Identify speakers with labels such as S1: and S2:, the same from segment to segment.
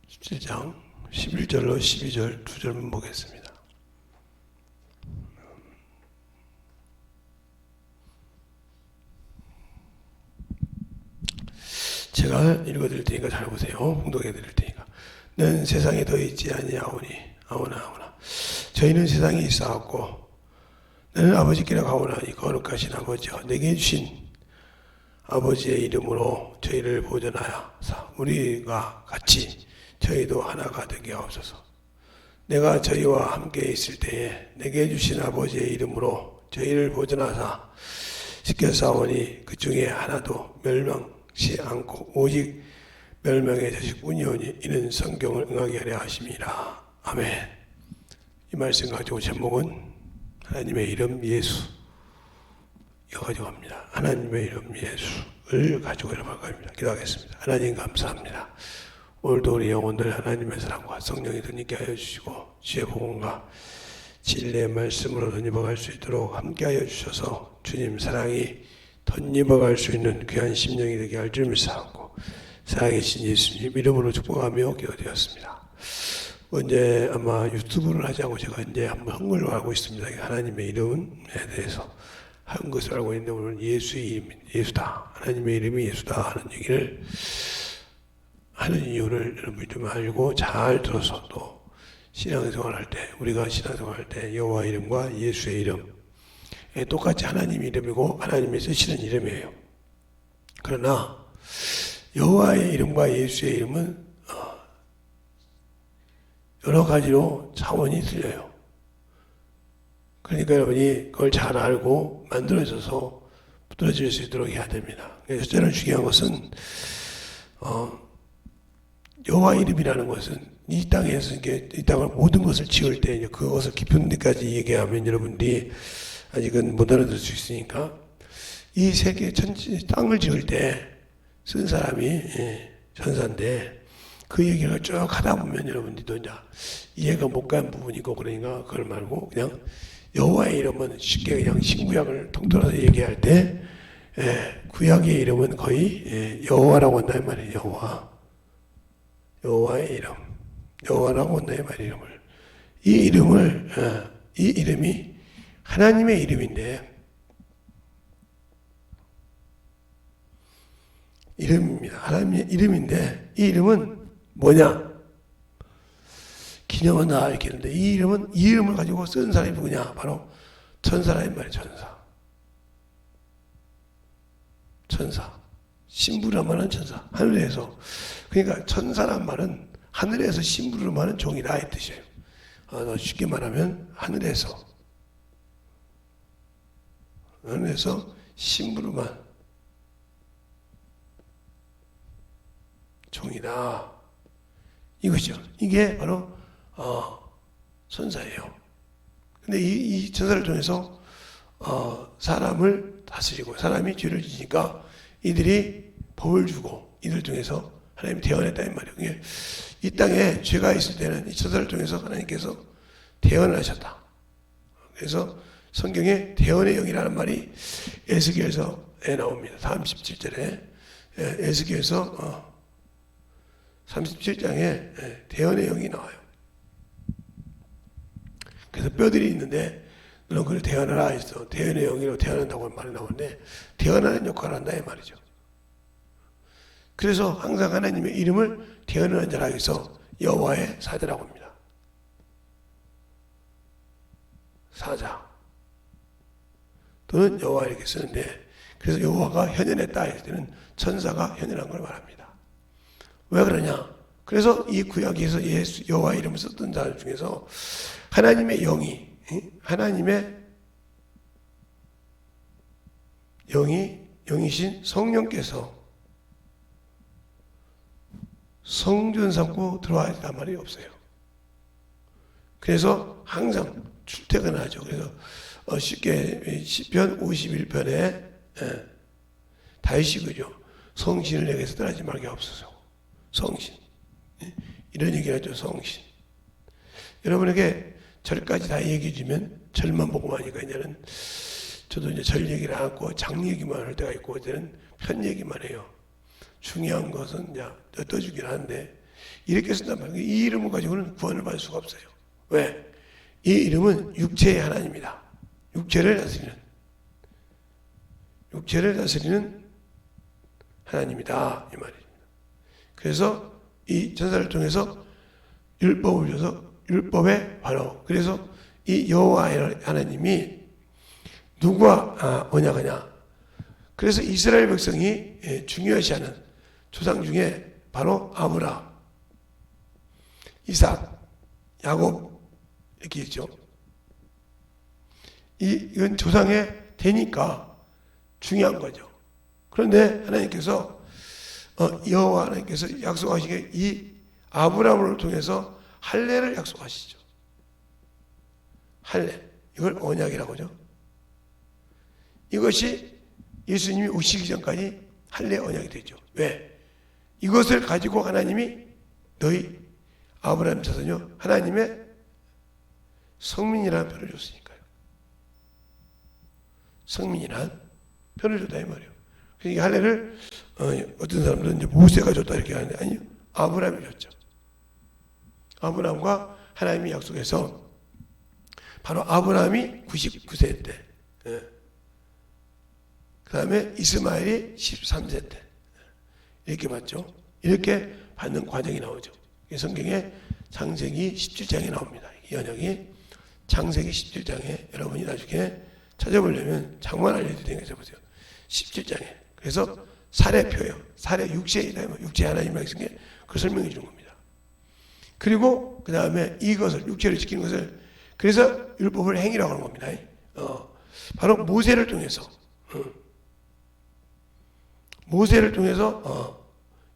S1: 17장 11절로 12절 두 절만 보겠습니다. 제가 읽어드릴 테니까 잘 보세요. 봉독해 드릴 테니까. 는 세상에 더 있지 아니하오니 아오나 저희는 세상에 있사옵고 너는 아버지께로 가오나니 거룩하신 아버지여 내게 주신 아버지의 이름으로 저희를 보존하여사 우리가 같이 저희도 하나가 되게 하옵소서. 내가 저희와 함께 있을 때에 내게 주신 아버지의 이름으로 저희를 보존하사 지켰사오니 그 중에 하나도 멸망치 않고 오직 멸망의 자식뿐이오니 이는 성경을 응하게 하려 하심이라. 아멘. 이 말씀 가지고 제목은 하나님의 이름 예수 이거 가지고 합니다. 하나님의 이름 예수를 가지고 여러분 겁니다. 기도하겠습니다. 하나님 감사합니다. 오늘도 우리 영혼들 하나님의 사랑과 성령이 덧입게 하여 주시고 주의 복음과 진리의 말씀으로 덧입어갈 수 있도록 함께 하여 주셔서 주님 사랑이 덧입어갈 수 있는 귀한 심령이 되게 할 줄 믿사옵고 살아계신 예수님 이름으로 축복하며 기도드렸습니다. 언제 아마 유튜브를 하자고 제가 이제 한번 한글로 알고 있습니다. 하나님의 이름에 대해서 한 것을 알고 있는데 오늘 예수의 이름 예수다. 하나님의 이름이 예수다 하는 얘기를 하는 이유를 여러분이 좀 알고 잘 들어서 또 신앙생활할 때 우리가 신앙생활할 때 여호와 이름과 예수의 이름 똑같이 하나님 이름이고 하나님이 쓰시는 이름이에요. 그러나 여호와의 이름과 예수의 이름은 여러 가지로 차원이 틀려요. 그러니까 여러분이 그걸 잘 알고 만들어져서 붙들어질 수 있도록 해야 됩니다. 그래서 저는 중요한 것은 여호와 이름이라는 것은 이 땅에서 이 땅을 모든 것을 지을 때 그것을 깊은 데까지 얘기하면 여러분들이 아직은 못 알아들을 수 있으니까 이 세계 천지 땅을 지을 때 쓴 사람이 천사인데 그 얘기를 쭉 하다 보면 여러분들도 이제 이해가 못 가는 부분이 있고 그러니까 그걸 말고 그냥 여호와의 이름은 쉽게 그냥 신구약을 통틀어서 얘기할 때 구약의 이름은 거의 여호와라고 한다는 말이에요. 여호와의 이름 여호와라고 한다는 말이에요. 이 이름이 하나님의 이름인데 이름입니다. 하나님의 이름인데 이 이름은 뭐냐? 기념한다 이렇게 했는데 이 이름을 가지고 쓴 사람이 누구냐? 바로 천사라는 말이에요. 천사. 심부름하는 천사. 하늘에서. 그러니까 천사란 말은 하늘에서 심부름하는 종이다 이 뜻이에요. 쉽게 말하면 하늘에서 심부름한 종이다. 이것이죠. 이게 바로 천사예요. 근데 이 천사를 통해서 사람을 다스리고 사람이 죄를 지니까 이들이 법을 주고 이들 중에서 하나님이 대언했다는 말이에요. 이 땅에 죄가 있을 때는 이 천사를 통해서 하나님께서 대언을 하셨다. 그래서 성경에 대언의 영이라는 말이 에스겔서에 나옵니다. 37절에 에스겔서 37장에 대언의 영이 나와요. 그래서 뼈들이 있는데 너는 그걸 대언하라 했어. 대언의 영이로 대언한다고 말이 나오는데 대언하는 역할을 한다 이 말이죠. 그래서 항상 하나님의 이름을 대언하는 자라 해서 여호와의 사자라고 합니다. 사자 또는 여호와 이렇게 쓰는데 그래서 여호와가 현현했다 할 때는 천사가 현현한 걸 말합니다. 왜 그러냐? 그래서 이 구약에서 여호와 이름을 썼던 자들 중에서 하나님의 영이신 성령께서 성전 삼고 들어와야 된단 말이 없어요. 그래서 항상 출퇴근하죠. 그래서 쉽게 시편 51편에 다윗이 그죠. 성신을 내게서 떠나지 말게 하옵소서. 성신. 이런 얘기를 하죠. 성신. 여러분에게 절까지 다 얘기해 주면 절만 보고 하니까 이제는 저도 이제 절 얘기를 안 하고 장 얘기만 할 때가 있고 이제는 편 얘기만 해요. 중요한 것은 이제 떠주긴 하는데 이렇게 쓴단 말이에요. 이 이름을 가지고는 구원을 받을 수가 없어요. 왜? 이 이름은 육체의 하나님이다. 육체를 다스리는 하나님이다 이 말입니다. 그래서 이 전사를 통해서 율법을 줘서 율법의 바로 그래서 이 여호와 하나님이 누구와 언약하냐? 그래서 이스라엘 백성이 중요시하는 조상 중에 바로 아브라함, 이삭, 야곱 이렇게 있죠. 이건 조상의 대니까 중요한 거죠. 그런데 하나님께서 여호와 하나님께서 약속하시기에 이 아브라함을 통해서 할례를 약속하시죠. 할례 이걸 언약이라고 하죠. 이것이 예수님이 오시기 전까지 할례 언약이 되죠. 왜? 이것을 가지고 하나님이 너희 아브라함 자손이요 하나님의 성민이라는 표를 줬으니까요. 성민이란 표를 줬다 이 말이에요. 그러니까 할례를 어떤 사람들은 이제 모세가 줬다 이렇게 하는데 아니요. 아브라함이 줬죠. 아브라함과 하나님이 약속해서 바로 아브라함이 99세 때 그 다음에 이스마엘이 13세 때 이렇게 받죠. 이렇게 받는 과정이 나오죠. 성경에 창세기 17장에 나옵니다. 이 언약이 창세기 17장에 여러분이 나중에 찾아보려면 장만 알려드릴 테니까 찾아보세요. 17장에 그래서 사례표예요. 사례 육체이다. 육체 하나님이라고 쓴 게 그걸 설명해 주는 겁니다. 그리고 그 다음에 이것을 육체를 지키는 것을 그래서 율법을 행위라고 하는 겁니다. 바로 모세를 통해서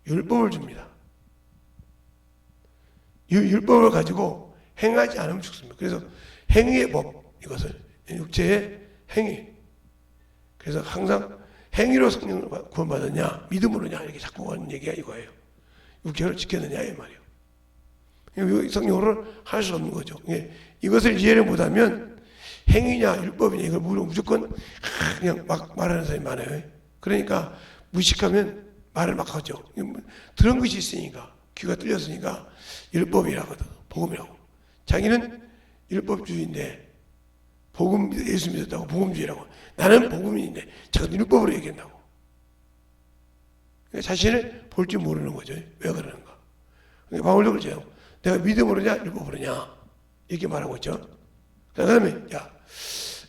S1: 율법을 줍니다. 율법을 가지고 행하지 않으면 죽습니다. 그래서 행위의 법 이것을 육체의 행위. 그래서 항상 행위로 성령을 구원받았냐 믿음으로냐 이렇게 자꾸 하는 얘기가 이거예요. 육체를 지켰느냐 이 말이에요. 성령으로 할 수 없는 거죠. 이것을 이해를 못하면 행위냐 율법이냐 이걸 무조건 그냥 막 말하는 사람이 많아요. 그러니까 무식하면 말을 막 하죠. 들은 것이 있으니까 귀가 뚫렸으니까 율법이라고 하거든. 복음이라고. 자기는 율법주의인데 복음 예수 믿었다고 복음주의라고. 나는 복음인데 자기는 율법으로 얘기한다고. 그러니까 자신을 볼 줄 모르는 거죠. 왜 그러는가. 그러니까 바울도 그러죠. 내가 믿음으로냐 율법으로냐 이렇게 말하고 있죠. 그 다음에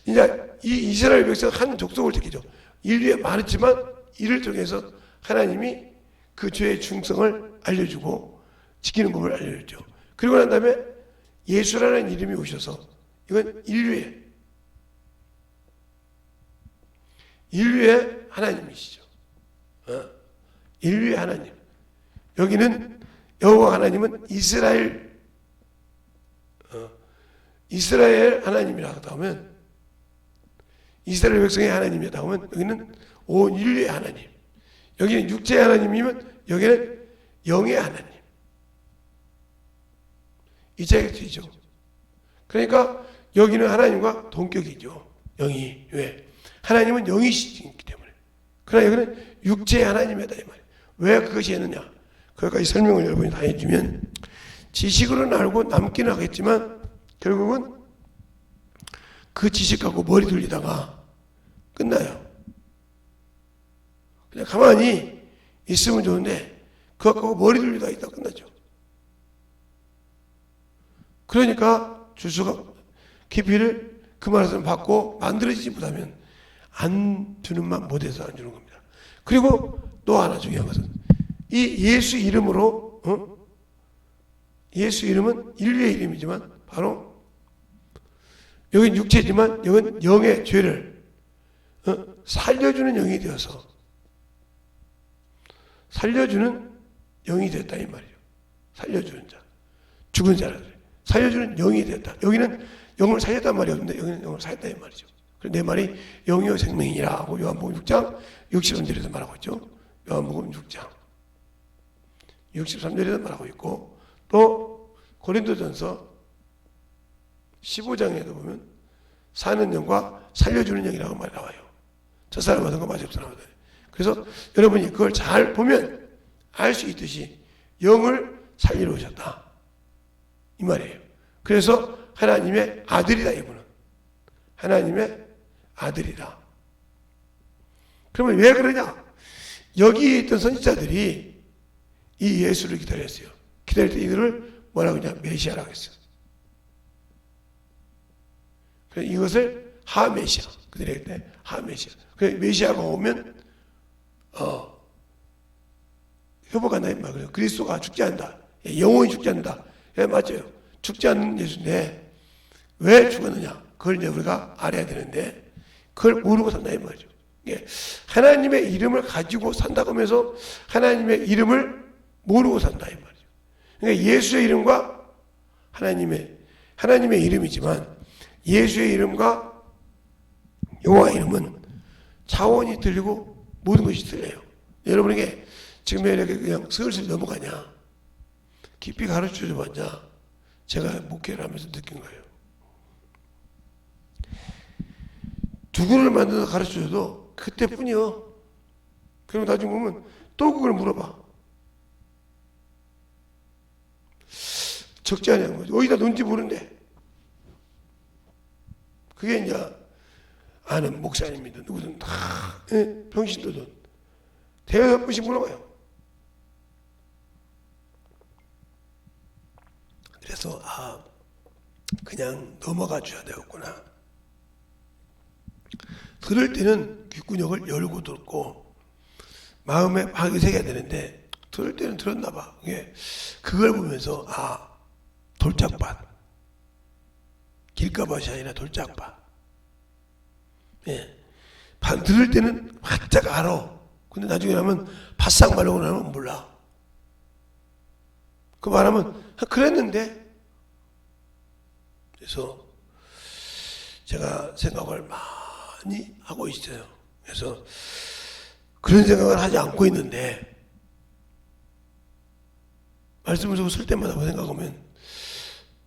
S1: 이제 이 이스라엘 백성 한 족속을 지키죠. 인류에 많았지만 이를 통해서 하나님이 그 죄의 중성을 알려주고 지키는 법을 알려줬죠. 그리고 난 다음에 예수라는 이름이 오셔서 이건 인류의 하나님이시죠. 인류의 하나님. 여기는 여호와 하나님은 이스라엘 하나님이라고 하면 이스라엘 백성의 하나님이라고 하면 여기는 온 인류의 하나님. 여기는 육체의 하나님이면 여기는 영의 하나님. 이 차이가 되죠. 그러니까 여기는 하나님과 동격이죠. 영이. 왜? 하나님은 영이시기 때문에. 그러나 여기는 육체의 하나님이다 이 말이에요. 왜 그것이 했느냐? 거기까지 설명을 여러분이 다 해주면 지식으로는 알고 남기는 하겠지만 결국은 그 지식 갖고 머리 돌리다가 끝나요. 그냥 가만히 있으면 좋은데 그거 갖고 머리 돌리다가 있다가 끝나죠. 그러니까 주수가 깊이를 그 말씀을 받고 만들어지지 못하면 안 주는 만 못해서 안 주는 겁니다. 그리고 또 하나 중요한 것은 이 예수 이름으로 예수 이름은 인류의 이름이지만 바로 여긴 육체지만 여긴 영의 죄를 살려주는 영이 되어서 살려주는 영이 됐다 이 말이죠. 살려주는 자, 죽은 자를 살려주는 영이 됐다. 여기는 영을 살렸단 말이 없는데 여기는 영을 살렸다 이 말이죠. 그래서 내 말이 영이요 생명이라 하고 요한복음 6장 63절에서 말하고 있죠. 요한복음 6장 63절에서 말하고 있고 또 고린도전서 15장에도 보면 사는 영과 살려주는 영이라고 말이 나와요. 저 사람 받은 거 맛이 없어 나오잖아요. 그래서 여러분이 그걸 잘 보면 알 수 있듯이 영을 살리러 오셨다. 이 말이에요. 그래서 하나님의 아들이다, 이분은. 하나님의 아들이다. 그러면 왜 그러냐? 여기 있던 선지자들이 이 예수를 기다렸어요. 기다릴 때 이들을 뭐라고 하냐? 메시아라고 했어요. 그래서 이것을 하메시아. 그들이 할 때 하메시아. 그래서 메시아가 오면 회복한다 이 말이에요. 그리스도가 죽지 않는다. 영원히 죽지 않는다. 예, 맞아요. 죽지 않는 예수인데 왜 죽었느냐? 그걸 이제 우리가 알아야 되는데 그걸 모르고 산다 이 말이죠. 예, 하나님의 이름을 가지고 산다고 하면서 하나님의 이름을 모르고 산다 이 말이죠. 그러니까 예수의 이름과 하나님의 이름이지만 예수의 이름과 여호와의 이름은 차원이 틀리고 모든 것이 틀려요. 여러분에게 지금 왜 이렇게 그냥 슬슬 넘어가냐? 깊이 가르쳐 줘봤냐? 제가 목회를 하면서 느낀 거예요. 누구를 만나서 가르쳐 줘도 그때뿐이요. 그럼 나중에 보면 또 그걸 물어봐. 적지 않냐는 거죠. 어디다 놓은지 모르는데. 그게 이제 아는 목사님이든 누구든 다 병신도든 대여섯 번씩 물어봐요. 그래서 그냥 넘어가 줘야 되겠구나. 들을 때는 귓구녕을 열고 듣고 마음에 박이 새겨야 되는데 들을 때는 들었나 봐. 그걸 보면서 돌짝밭, 길가밭이 아니라 돌짝밭. 예, 들을 때는 바짝 알아. 근데 나중에 하면 바싹 말르고 나면 몰라. 그 말하면 그랬는데. 그래서 제가 생각을 많이 하고 있어요. 그래서 그런 생각을 하지 않고 있는데 말씀을 듣고 쓸 때마다 그 생각하면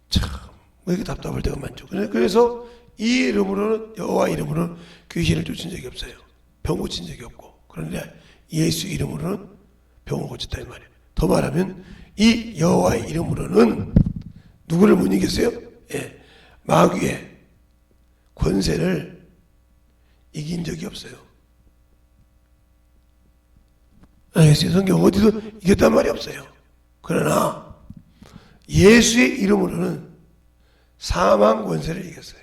S1: 참 왜 이렇게 답답할 때가 많죠. 그래서 이 이름으로는 여호와 이름으로는 귀신을 쫓은 적이 없어요. 병 고친 적이 없고. 그런데 예수 이름으로는 병을 고쳤다 이 말이에요. 더 말하면 이 여호와의 이름으로는 누구를 못 이겼어요? 예, 마귀의 권세를 이긴 적이 없어요. 알겠어요? 성경 어디도 이겼단 말이 없어요. 그러나 예수의 이름으로는 사망 권세를 이겼어요.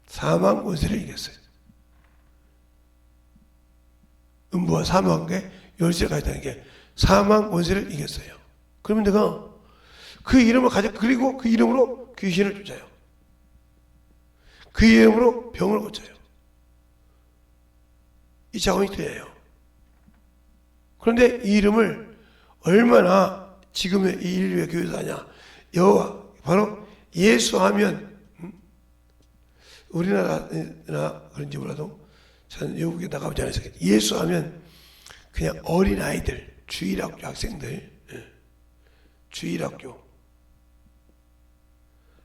S1: 사망 권세를 이겼어요. 음부와 사망의 열쇠가 있다는 게 사망 권세를 이겼어요. 그러면 내가 그 이름을 그리고 그 이름으로 귀신을 쫓아요. 그 이름으로 병을 고쳐요. 이 차원이 틀려요. 그런데 이 이름을 얼마나 지금의 이 인류의 교회에서 하냐? 여호와, 바로 예수 하면 우리나라나 그런지 몰라도 저는 외국에 나가보지 않았어요. 예수 하면 그냥 어린아이들, 주일학교 학생들, 주일학교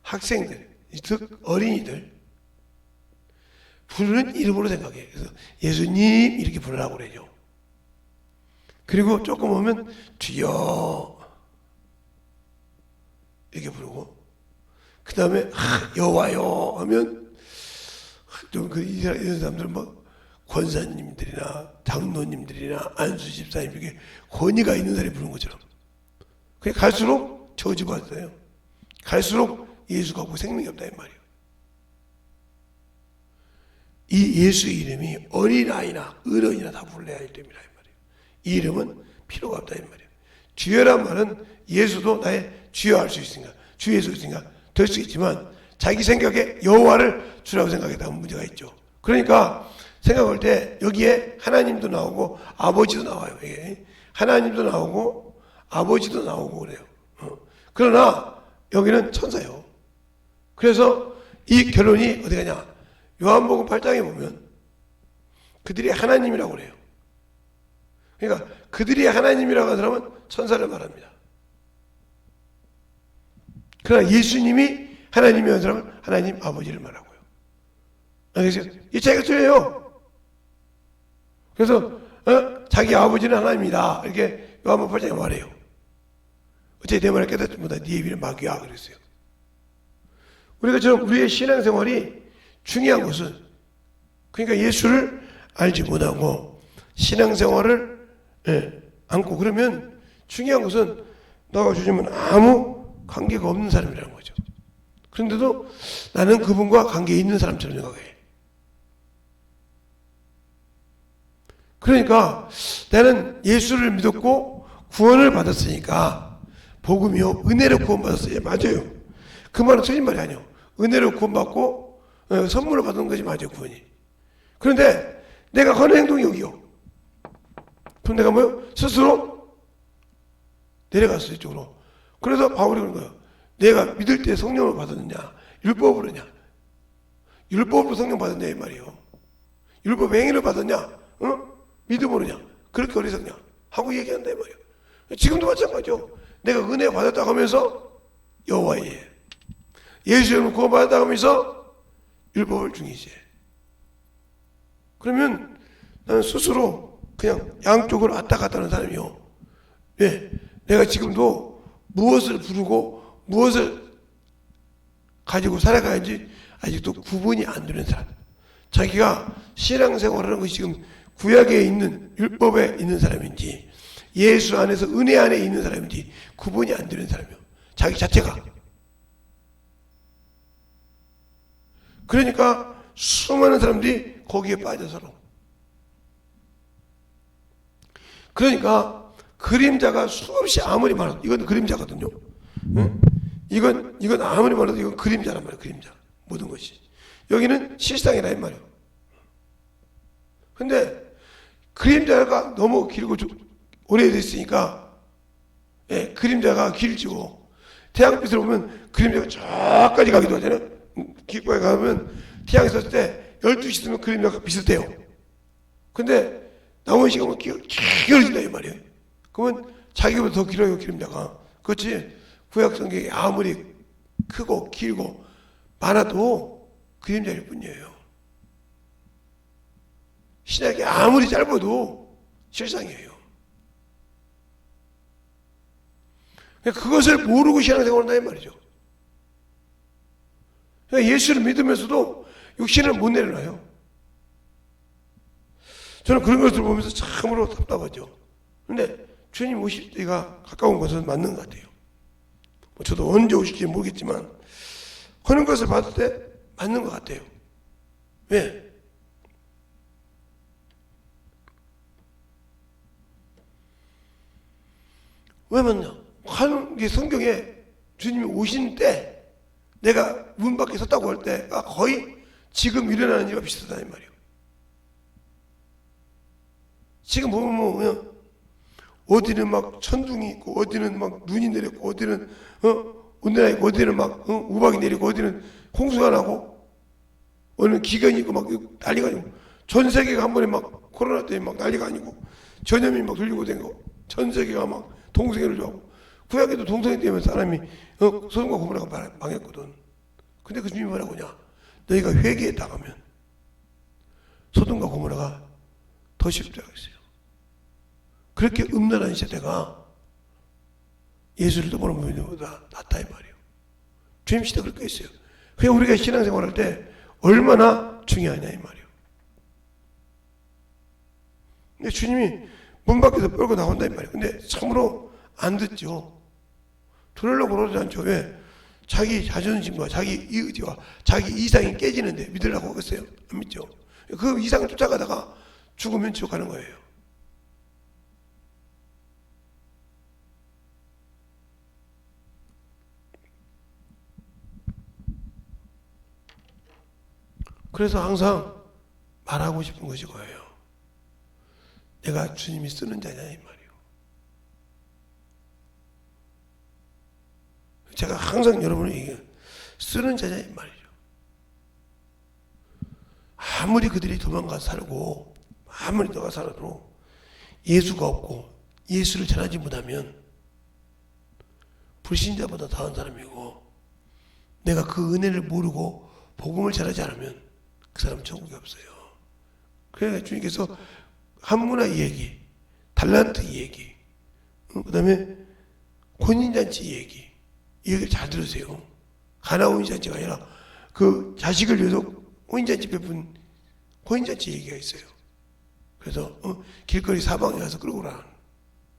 S1: 학생들, 즉 어린이들 부르는 이름으로 생각해요. 그래서 예수님 이렇게 부르라고 그래요. 그리고 조금 오면 주여 이렇게 부르고 그 다음에 여호와요 하면 좀 이런 사람들은 뭐 권사님들이나 장로님들이나 안수 집사님 이렇게 권위가 있는 사람이 부르는 것처럼 그게 갈수록 저주받아요. 갈수록 예수가 없고 생명이 없다 이 말이에요. 이 예수 이름이 어린아이나 어른이나 다 불러야 할 이름이라 이 말이에요. 이 이름은 필요가 없다 이 말이에요. 주여란 말은 예수도 나의 주여 할 수 있으니까 주 예수 있으니까 될 수 있지만 자기 생각에 여호와를 주라고 생각했다면 문제가 있죠. 그러니까 생각할 때 여기에 하나님도 나오고 아버지도 나와요. 이게 하나님도 나오고 아버지도 나오고 그래요. 그러나 여기는 천사예요. 그래서 이 결론이 어디 가냐? 요한복음 8장에 보면 그들이 하나님이라고 그래요. 그러니까 그들이 하나님이라고 하는 사람은 천사를 말합니다. 그러나 예수님이 하나님이 한 사람은 하나님 아버지를 말하고요. 알겠어요? 이 차이가 틀려요. 그래서 자기 아버지는 하나님이다 이렇게 요한복음 8장에 말해요. 어째 내 말을 깨닫지 못하니 네 입이 마귀야 그랬어요. 우리가 지금 우리의 신앙생활이 중요한 것은 그러니까 예수를 알지 못하고 신앙생활을 않고 그러면 중요한 것은 나와 주님은 아무 관계가 없는 사람이라는 거죠. 그런데도 나는 그분과 관계 있는 사람처럼 생각해. 그러니까 나는 예수를 믿었고 구원을 받았으니까 복음이요 은혜로 구원받았어요. 맞아요. 그 말은 틀린 말이 아니에요. 은혜로 구원받고 선물을 받은 것이 맞아요. 구원이. 그런데 내가 하는 행동이 여기요. 그럼 내가 뭐요? 스스로 내려갔어요. 이쪽으로. 그래서 바울이 그런 거예요. 내가 믿을 때 성령을 받았느냐 율법으로냐 율법으로 성령 받았냐 이 말이에요. 율법 행위를 받았냐 믿음으로냐 그렇게 어리석냐 하고 얘기한다 이 말이에요. 지금도 마찬가지죠. 내가 은혜 받았다고 하면서 여호와의 예수를 구원받았다고 하면서 율법을 중이지. 그러면 나는 스스로 그냥 양쪽으로 왔다 갔다 하는 사람이요. 왜? 내가 지금도 무엇을 부르고 무엇을 가지고 살아가야지 아직도 구분이 안 되는 사람. 자기가 신앙생활하는 것이 지금 구약에 있는 율법에 있는 사람인지 예수 안에서 은혜 안에 있는 사람인지 구분이 안 되는 사람이요. 자기 자체가. 그러니까 수많은 사람들이 거기에 빠져서로. 그러니까 그림자가 수없이 아무리 많아도 이건 그림자거든요. 응? 이건 아무리 많아도 이건 그림자란 말이에요. 그림자. 모든 것이. 여기는 실상이라 이 말이에요. 근데 그림자가 너무 길고 오래됐으니까 그림자가 길지고 태양빛을 보면 그림자가 저까지 가기도 하잖아요. 길거에 가면 태양이 섰을 때 12시 되면 그림자가 비슷해요. 근데 남은 시간은 길어진다 이 말이에요. 그러면 자기보다 더 길어요 그림자가. 그렇지 구약 성경이 아무리 크고 길고 많아도 그림자일 뿐이에요. 신약이 아무리 짧아도 실상이에요. 그것을 모르고 신앙생활을 한다 이 말이죠. 그러니까 예수를 믿으면서도 육신을 못 내려놔요. 저는 그런 것을 보면서 참으로 답답하죠. 근데 주님 오실 때가 가까운 것은 맞는 것 같아요. 저도 언제 오실지 모르겠지만 하는 것을 봤을 때 맞는 것 같아요. 왜? 왜 맞냐? 하는 게 성경에 주님이 오신 때 내가 문 밖에 섰다고 할 때가 거의 지금 일어나는 일과 비슷하다 이 말이에요. 지금 보면 뭐 그냥 어디는 막 천둥이 있고 어디는 막 눈이 내렸고 어디는 온난화 있고 어디는 막 우박이 내리고 어디는 홍수가 나고 어디는 기근이 있고 막 난리가 아니고 전 세계가 한 번에 막 코로나 때문에 막 난리가 아니고 전염이 막 돌리고 댕기고 전 세계가 막 동성애를 좋아하고 구약에도 동성애 때문에 사람이 소돔과 고모라가 망했거든. 근데 그 주님이 뭐라고 하냐? 너희가 회개했다 하면 소돔과 고모라가 더 쉽다고 했어요. 그렇게 음란한 시대가 예수를 떠보는 분들보다 낫다 이 말이에요. 주님 시대 그렇게 했어요. 그냥 우리가 신앙생활할 때 얼마나 중요하냐 이 말이에요. 근데 주님이 문 밖에서 끌고 나온다 이 말이에요. 근데 참으로 안 듣죠. 들으려고 그러지 않죠. 왜? 자기 자존심과 자기 의지와 자기 이상이 깨지는데 믿으려고 하겠어요? 안 믿죠. 그 이상을 쫓아가다가 죽으면 지옥 가는 거예요. 그래서 항상 말하고 싶은 것이 뭐예요? 내가 주님이 쓰는 자냐 이 말이에요. 제가 항상 여러분에게 쓰는 자냐 이 말이죠. 아무리 그들이 도망가서 살고 아무리 너가 살아도 예수가 없고 예수를 전하지 못하면 불신자보다 더한 사람이고 내가 그 은혜를 모르고 복음을 전하지 않으면 그 사람은 천국이 없어요. 그러니까 주님께서 한문화 얘기, 달란트 얘기, 그 다음에 혼인잔치 얘기, 이 얘기를 잘 들으세요. 가나 혼인잔치가 아니라 그 자식을 위해서 혼인잔치 베푼 혼인잔치 얘기가 있어요. 그래서 길거리 사방에 가서 끌고 오라는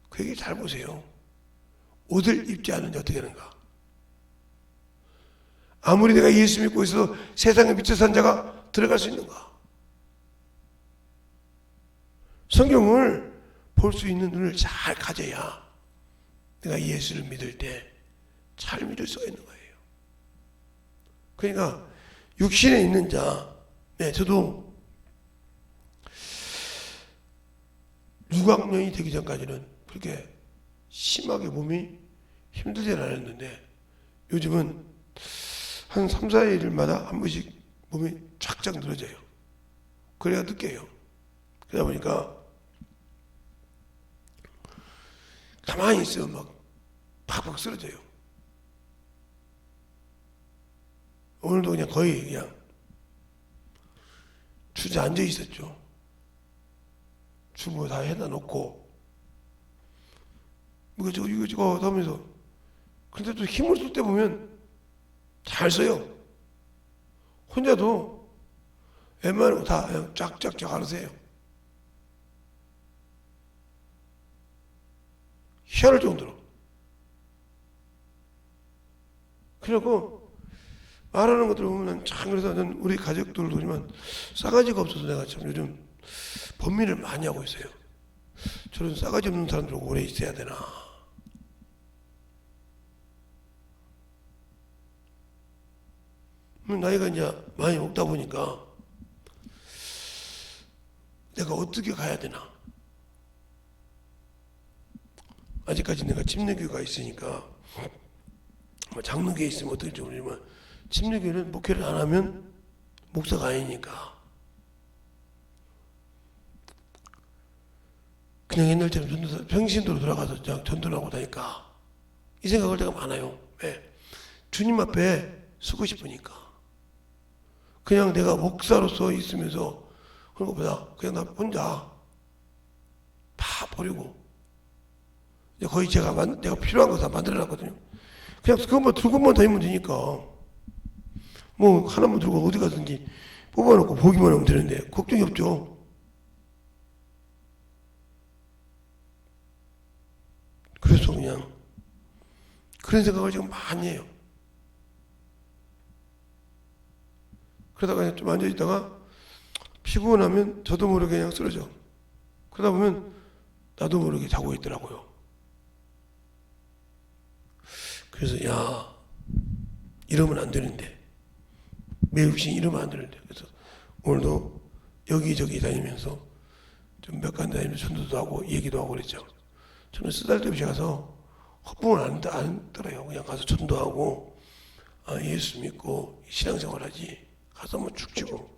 S1: 그 얘기를 잘 보세요. 옷을 입지 않는데 어떻게 하는가? 아무리 내가 예수 믿고 있어도 세상에 미쳐 산 자가 들어갈 수 있는가? 성경을 볼 수 있는 눈을 잘 가져야 내가 예수를 믿을 때 잘 믿을 수가 있는 거예요. 그러니까 육신에 있는 자, 네, 저도 유학년이 되기 전까지는 그렇게 심하게 몸이 힘들지는 않았는데 요즘은 한 3, 4일마다 한 번씩 몸이 쫙쫙 늘어져요. 그래야 느껴요. 그러다 보니까 가만히 있으면 막 팍팍 쓰러져요. 오늘도 그냥 거의 그냥 주저앉아 있었죠. 주부 다 해다 놓고 이거 하면서 근데 또 힘을 쓸 때 보면 잘 써요. 혼자도 웬만하면 다 그냥 쫙쫙쫙 알아서요. 희한할 정도로. 그래갖고 말하는 것들 보면 참 그래서 난 우리 가족들도 그러지만 싸가지가 없어서 내가 참 요즘 번민을 많이 하고 있어요. 저런 싸가지 없는 사람들 오래 있어야 되나. 나이가 이제 많이 먹다 보니까 내가 어떻게 가야 되나. 아직까지 내가 침례교가 있으니까 장로교에 있으면 어떨지 모르지만 침례교는 목회를 안 하면 목사가 아니니까 그냥 옛날처럼 평신도로 돌아가서 그냥 전도를 하고 다니까 이 생각할 때가 많아요. 왜? 주님 앞에 서고 싶으니까. 그냥 내가 목사로서 있으면서 그런 것보다 그냥 나 혼자 다 버리고 거의 내가 필요한 거 다 만들어놨거든요. 그냥 그것만 들고만 다니면 되니까 뭐 하나만 들고 어디 가든지 뽑아놓고 보기만 하면 되는데 걱정이 없죠. 그래서 그냥 그런 생각을 지금 많이 해요. 그러다가 좀 앉아있다가 피곤하면 저도 모르게 그냥 쓰러져. 그러다 보면 나도 모르게 자고 있더라고요. 그래서 야 이러면 안 되는데 매육신 이러면 안 되는데 그래서 오늘도 여기저기 다니면서 좀 몇 간 다니면서 전도도 하고 얘기도 하고 그랬죠. 저는 쓰잘데없이 가서 헛붕을 안 떠요. 그냥 가서 전도하고 예수 믿고 신앙생활 하지 가서 뭐 죽지고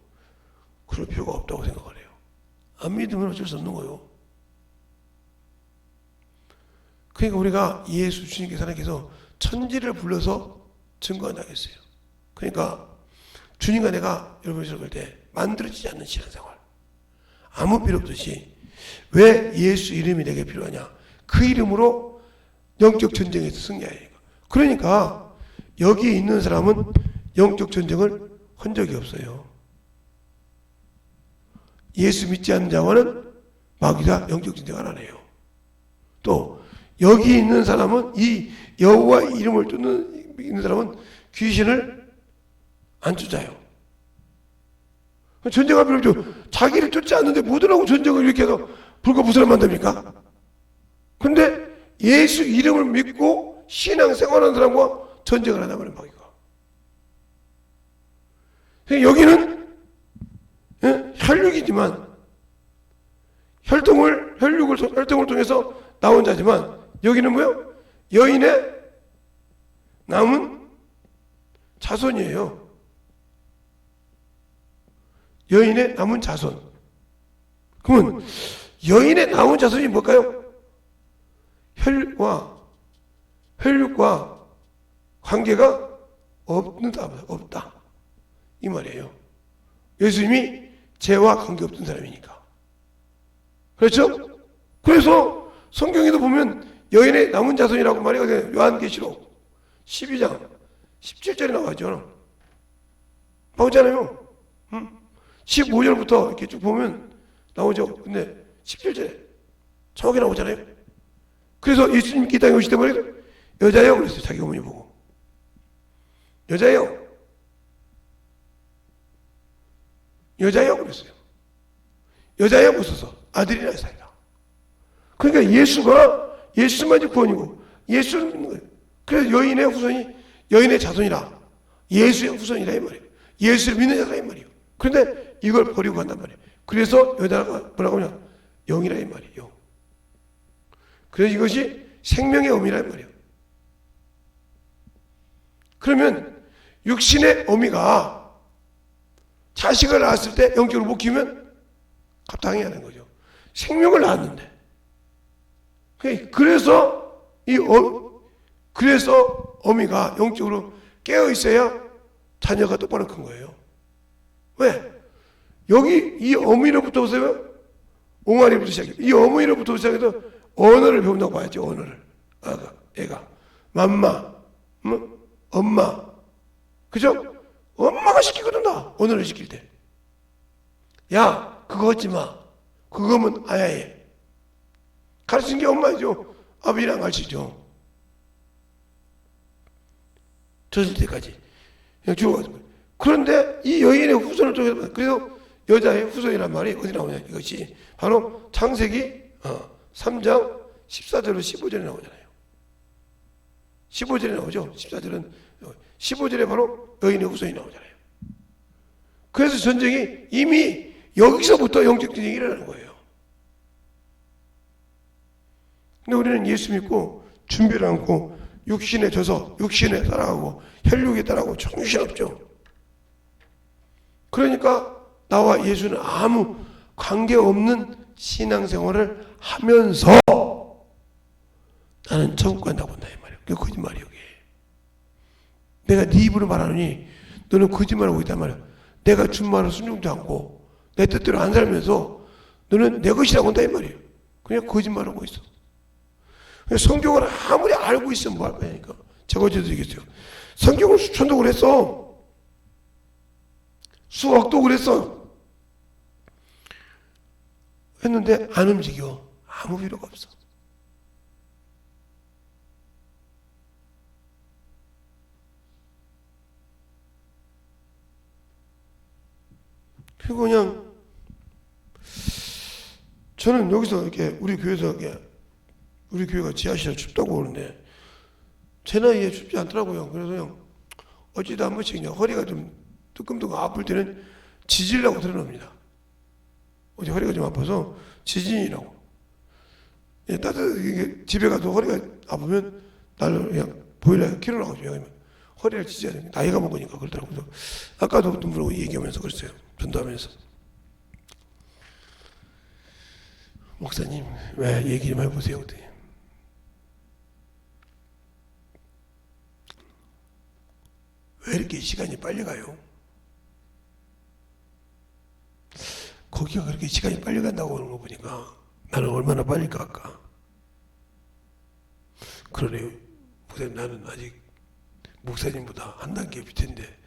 S1: 그럴 필요가 없다고 생각을 해요. 안 믿으면 어쩔 수 없는 거예요. 그러니까 우리가 예수 주님께서 하나님께서 천지를 불러서 증거한다겠어요. 그러니까 주님과 내가 여러분이 생각할 때 만들어지지 않는 신앙생활 아무 필요 없듯이 왜 예수 이름이 내게 필요하냐. 그 이름으로 영적 전쟁에서 승리하니까. 그러니까 여기 있는 사람은 영적 전쟁을 한 적이 없어요. 예수 믿지 않는 자와는 마귀가 영적 전쟁을 안 해요. 또 여기 있는 사람은 이 여호와 이름을 믿는 사람은 귀신을 안 쫓아요. 전쟁할 필요 없죠. 자기를 쫓지 않는데 뭐들하고 전쟁을 이렇게 해서 불가부사를 만듭니까? 근데 예수 이름을 믿고 신앙생활하는 사람과 전쟁을 하나 말이에요, 마귀가. 여기는 혈육이지만 혈통을 통해서 나온 자지만 여기는 뭐요? 여인의 남은 자손이에요. 여인의 남은 자손. 그러면 여인의 남은 자손이 뭘까요? 혈육과 관계가 없는다, 없다 이 말이에요. 예수님이 죄와 관계없던 사람이니까. 그렇죠? 그래서 성경에도 보면 여인의 남은 자손이라고 말이 돼요. 요한계시록 12장 17절에 나와있죠. 나오잖아요. 15절부터 이렇게 쭉 보면 나오죠. 근데 17절에 정확히 나오잖아요. 그래서 예수님이 이 땅에 오실 때 말이에요. 여자예요 그랬어요. 자기 어머니 보고. 여자예요. 여자예요 그랬어요. 여자예요 그랬어서 아들이 나사이다. 그러니까 예수만이 구원이고 예수를 믿는 거예요. 그래서 여인의 후손이 여인의 자손이라 예수의 후손이라 이 말이에요. 예수를 믿는 자라 이 말이에요. 그런데 이걸 버리고 간단 말이에요. 그래서 여자가 뭐라고 하냐 영이라 이 말이에요. 그래서 이것이 생명의 어미라 이 말이에요. 그러면 육신의 어미가 자식을 낳았을 때 영적으로 못 키우면 갑당해야 하는 거죠. 생명을 낳았는데. 그래서 어미가 영적으로 깨어 있어야 자녀가 똑바로 큰 거예요. 왜? 여기 이 어미로부터 보세요. 옹알이부터 시작해요. 이 어머니로부터 시작해서 언어를 배운다고 봐야죠. 언어를. 애가 맘마, 엄마, 그죠? 엄마가 시키거든 나 언어를 시킬 때. 야, 그거 하지 마. 그거면 아야해. 가르치는 게 엄마죠. 아버지랑 가르치죠. 젖을 때까지. 그냥 죽어가지고. 그런데 이 여인의 후손을 통해서, 그래서 여자의 후손이란 말이 어디 나오냐. 이것이 바로 창세기 3장 14절로 15절에 나오잖아요. 15절에 나오죠. 15절에 바로 여인의 후손이 나오잖아요. 그래서 전쟁이 이미 여기서부터 영적 전쟁이 일어나는 거예요. 근데 우리는 예수 믿고 준비를 않고 육신에 져서 육신에 따라가고 혈육에 따라가고 정신없죠. 그러니까 나와 예수는 아무 관계없는 신앙생활을 하면서 나는 천국 간다고 본다 이 말이에요. 그게 거짓말이에요. 그게. 내가 네 입으로 말하느니 너는 거짓말하고 있단 말이야. 내가 준 말을 순종도 않고 내 뜻대로 안 살면서 너는 내 것이라고 한다 이 말이에요. 그냥 거짓말하고 있어. 성경을 아무리 알고 있으면 뭐 할 거냐니까. 제가 어제 드리겠어요. 성경을 수천독을 했어. 수억독을 했어. 했는데 안 움직여. 아무 필요가 없어. 그리고 그냥 저는 여기서 이렇게 우리 교회에서 이렇게 우리 교회가 지하실에 춥다고 그러는데 제 나이에 춥지 않더라고요. 그래서 그냥 어찌다 한 번씩 그냥 허리가 좀 뜨끔뜨끔 아플 때는 지질이라고 들어놉니다. 어제 허리가 좀 아파서 지진이라고. 예, 따뜻하게 집에 가서 허리가 아프면 나를 그냥 보일러에 키우라고 해요. 허리를 찢어야 되니까 나이가 먹으니까 그러더라고요. 그래서 아까도 어떤 분하고 얘기하면서 그랬어요. 전도하면서. 목사님 왜 얘기 좀 해보세요. 그때. 왜 이렇게 시간이 빨리 가요? 거기가 그렇게 시간이 빨리 간다고 하는 거 보니까 나는 얼마나 빨리 갈까? 그러네요. 목사님 나는 아직 목사님보다 한 단계 밑인데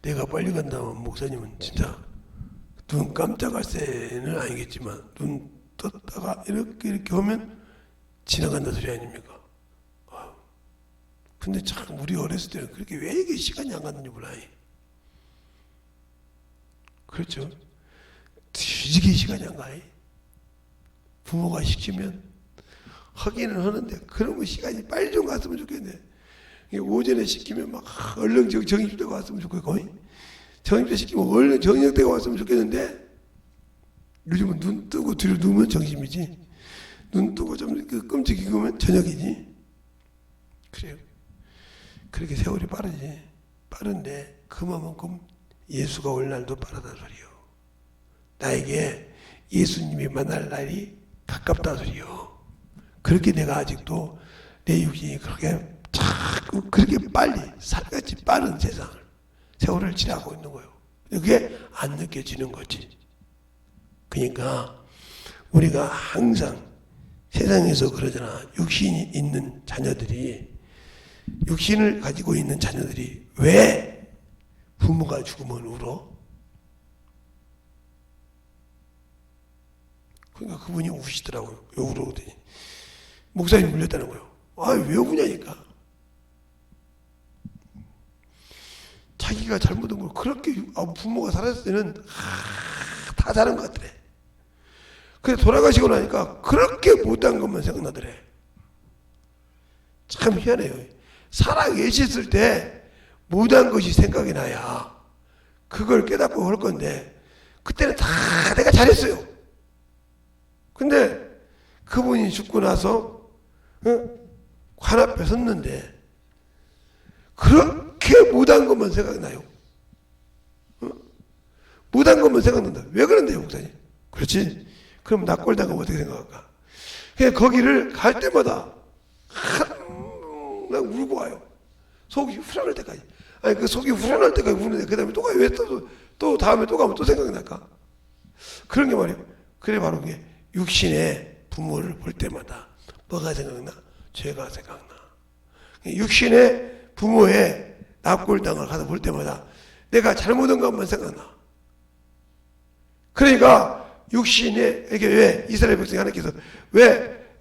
S1: 내가 빨리 간다면 목사님은 진짜 눈 깜짝할 새는 아니겠지만 눈 떴다가 이렇게 하면 지나간다 소리 아닙니까? 근데 참 우리 어렸을 때는 그렇게 왜 이게 시간이 안 갔는지 몰라요. 그렇죠? 뒤지게 시간이 안 가요. 부모가 시키면 하기는 하는데 그런 거 시간이 빨리 좀 갔으면 좋겠네. 오전에 시키면 막 얼른 정입되고 왔으면 좋겠고 정입대 시키면 얼른 저녁되고 왔으면 좋겠는데 요즘은 눈 뜨고 뒤로 누우면 정심이지 눈 뜨고 좀 끔찍이면 저녁이지. 그래요. 그렇게 세월이 빠르지. 빠른데 그만큼 예수가 올 날도 빠르다 소리요. 나에게 예수님이 만날 날이 가깝다 소리요. 그렇게 내가 아직도 내 육신이 그렇게 자꾸 그렇게 빨리 살같이 빠른 세월을 지나고 있는 거예요. 그게 안 느껴지는 거지. 그러니까 우리가 항상 세상에서 그러잖아. 육신이 있는 자녀들이, 육신을 가지고 있는 자녀들이 왜 부모가 죽으면 울어? 그러니까 그분이 우시더라고요. 왜 울어오더니 목사님이 울렸다는 거예요. 아, 왜 우냐니까. 자기가 잘못한 걸 그렇게 부모가 살았을 때는 다 잘한 것 같더래. 그래서 돌아가시고 나니까 그렇게 못한 것만 생각나더래. 참 희한해요. 살아 계셨을 때 못한 것이 생각이 나야 그걸 깨닫고 할 건데, 그때는 다 내가 잘했어요. 근데 그분이 죽고 나서 관 앞에 섰는데 그렇게 못한 것만 생각나요. 못한 것만 생각난다. 왜 그런데요, 목사님? 그렇지? 그럼 나 꼴당하면 어떻게 생각할까? 그냥 거기를 갈 때마다 항상 울고 와요. 속이 후련할 때까지. 아니, 그 속이 후련할 때까지 우는데 그 다음에 또 가요. 왜 또 다음에 또 가면 또 생각이 날까? 그런 게 말이에요. 그래, 바로 그게 육신의 부모를 볼 때마다 뭐가 생각나? 죄가 생각나. 육신의 부모의 납골당을 가서 볼 때마다 내가 잘못한 것만 생각나. 그러니까 육신에 이게 왜 이스라엘 백성이 하나님께서 왜